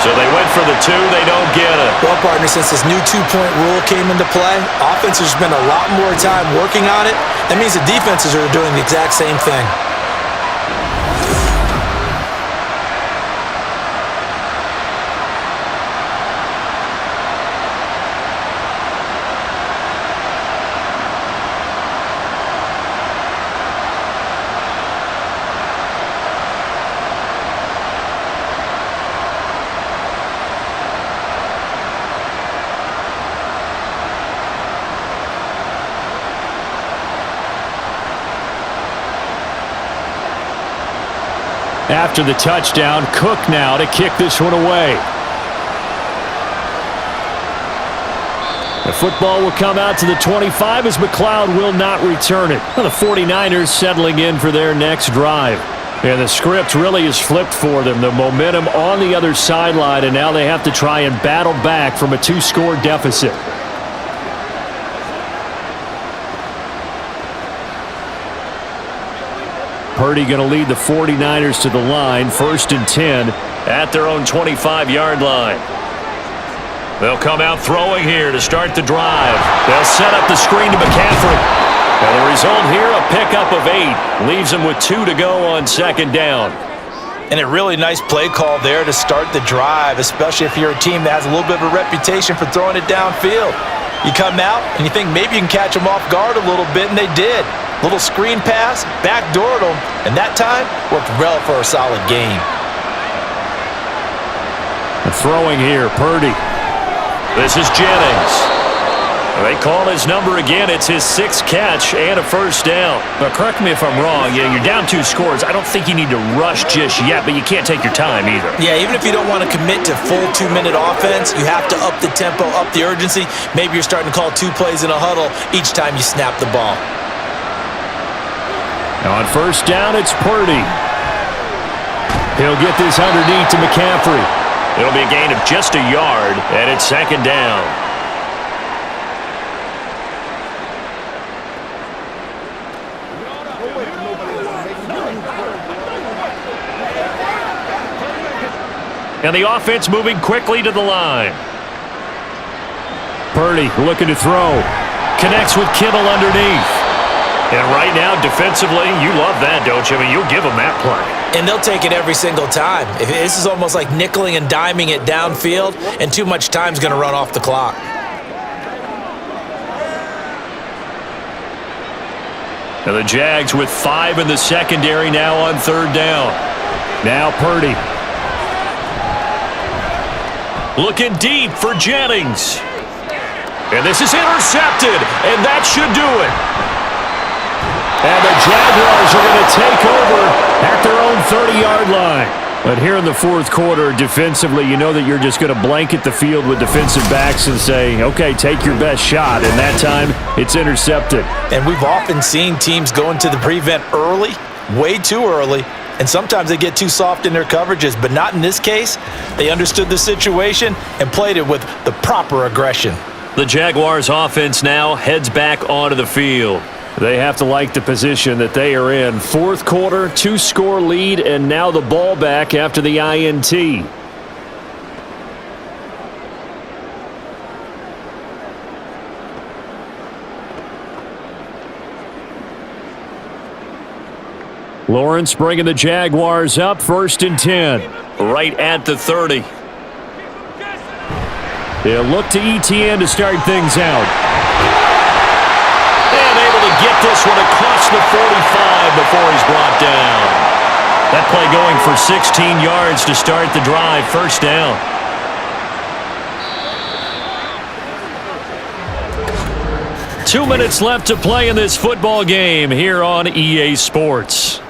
So they went for the 2. They don't get it. Well, partner, since this new two-point rule came into play, offense has spent a lot more time working on it. That means the defenses are doing the exact same thing. After the touchdown, Cook now to kick this one away. The football will come out to the 25 as McLeod will not return it. Well, the 49ers settling in for their next drive. And the script really is flipped for them. The momentum on the other sideline, and now they have to try and battle back from a 2-score deficit. Purdy going to lead the 49ers to the line, 1st and 10 at their own 25-yard line. They'll come out throwing here to start the drive. They'll set up the screen to McCaffrey. And the result here, a pickup of 8. Leaves them with 2 to go on 2nd down. And a really nice play call there to start the drive, especially if you're a team that has a little bit of a reputation for throwing it downfield. You come out and you think maybe you can catch them off guard a little bit, and they did. Little screen pass, backdoored them, and that time worked well for a solid gain. And throwing here, Purdy. This is Jennings. They call his number again. It's his 6th catch and a 1st down. But correct me if I'm wrong. You're down 2 scores. I don't think you need to rush just yet, but you can't take your time either. Yeah, even if you don't want to commit to full 2-minute offense, you have to up the tempo, up the urgency. Maybe you're starting to call 2 plays in a huddle each time you snap the ball. On 1st down, it's Purdy. He'll get this underneath to McCaffrey. It'll be a gain of just a yard, and it's 2nd down. And the offense moving quickly to the line. Purdy looking to throw. Connects with Kittle underneath. And right now, defensively, you love that, don't you? I mean, you'll give them that play. And they'll take it every single time. This is almost like nickeling and diming it downfield, and too much time's going to run off the clock. And the Jags with 5 in the secondary now on 3rd down. Now Purdy. Looking deep for Jennings. And this is intercepted, and that should do it. And the Jaguars are going to take over at their own 30-yard line. But here in the 4th quarter, defensively, you know that you're just going to blanket the field with defensive backs and say, okay, take your best shot. And that time, it's intercepted. And we've often seen teams go into the prevent early, way too early, and sometimes they get too soft in their coverages. But not in this case. They understood the situation and played it with the proper aggression. The Jaguars offense now heads back onto the field. They have to like the position that they are in. 4th quarter, 2-score lead, and now the ball back after the INT. Lawrence bringing the Jaguars up, 1st and 10. Right at the 30. They'll look to ETN to start things out. And able to get this one across the 45 before he's brought down. That play going for 16 yards to start the drive, 1st down. Two minutes left to play in this football game here on EA Sports.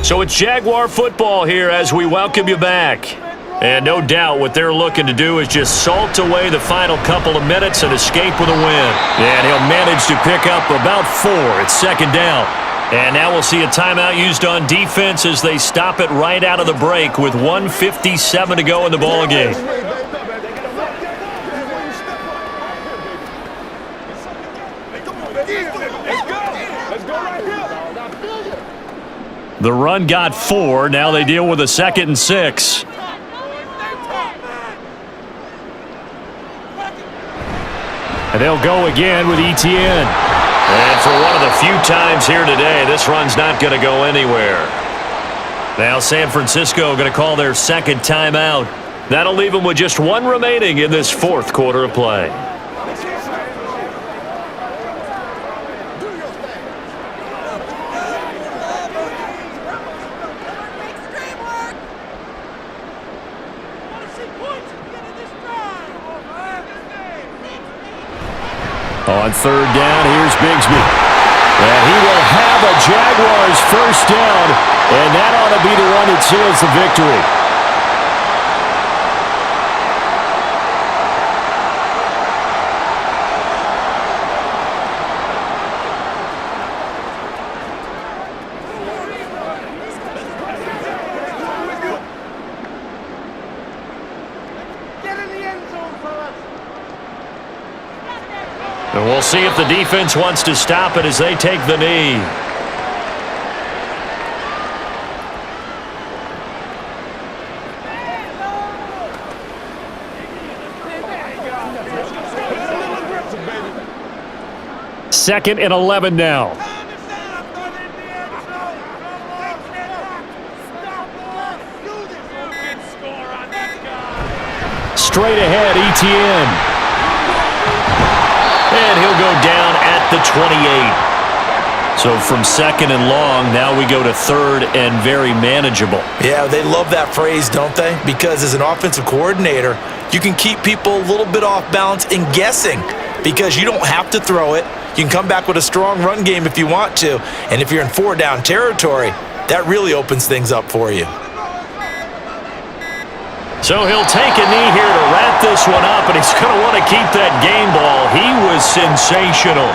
So it's Jaguar football here as we welcome you back. And no doubt what they're looking to do is just salt away the final couple of minutes and escape with a win. And he'll manage to pick up about 4 at 2nd down. And now we'll see a timeout used on defense as they stop it right out of the break with 1:57 to go in the ball game. The run got 4. Now they deal with a 2nd and 6. And they'll go again with Etienne. And for one of the few times here today, this run's not going to go anywhere. Now San Francisco going to call their second timeout. That'll leave them with just one remaining in this fourth quarter of play. On third down, here's Bigsby. And he will have a Jaguars first down, and that ought to be the one that seals the victory. And we'll see if the defense wants to stop it as they take the knee. Second and 11 now. Straight ahead, Etienne. And he'll go down at the 28. So from second and long, now we go to third and very manageable. Yeah, they love that phrase, don't they? Because as an offensive coordinator, you can keep people a little bit off balance and guessing because you don't have to throw it. You can come back with a strong run game if you want to. And if you're in four-down territory, that really opens things up for you. So he'll take a knee here to wrap this one up, and he's going to want to keep that game ball. He was sensational.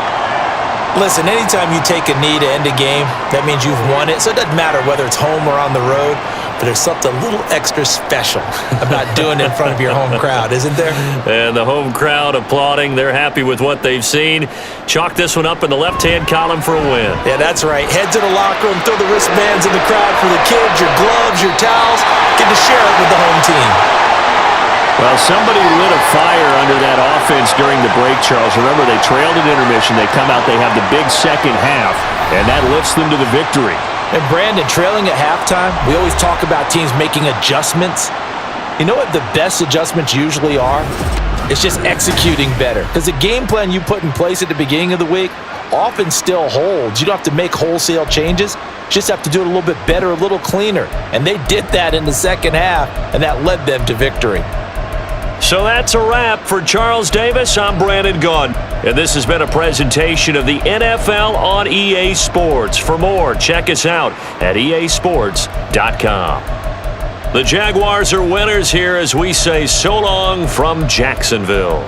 Listen, anytime you take a knee to end a game, that means you've won it. So it doesn't matter whether it's home or on the road, but there's something a little extra special about doing it in front of your home crowd, isn't there? And the home crowd applauding. They're happy with what they've seen. Chalk this one up in the left-hand column for a win. Yeah, that's right. Head to the locker room, throw the wristbands in the crowd for the kids, your gloves, your towels. Get to share it with the home team. Well, somebody lit a fire under that offense during the break, Charles. Remember, they trailed at intermission. They come out, they have the big second half, and that lifts them to the victory. And Brandon, trailing at halftime, we always talk about teams making adjustments. You know what the best adjustments usually are? It's just executing better. Because the game plan you put in place at the beginning of the week often still holds. You don't have to make wholesale changes. You just have to do it a little bit better, a little cleaner. And they did that in the second half, and that led them to victory. So that's a wrap for Charles Davis. I'm Brandon Gunn, and this has been a presentation of the NFL on EA Sports. For more, check us out at easports.com. The Jaguars are winners here as we say so long from Jacksonville.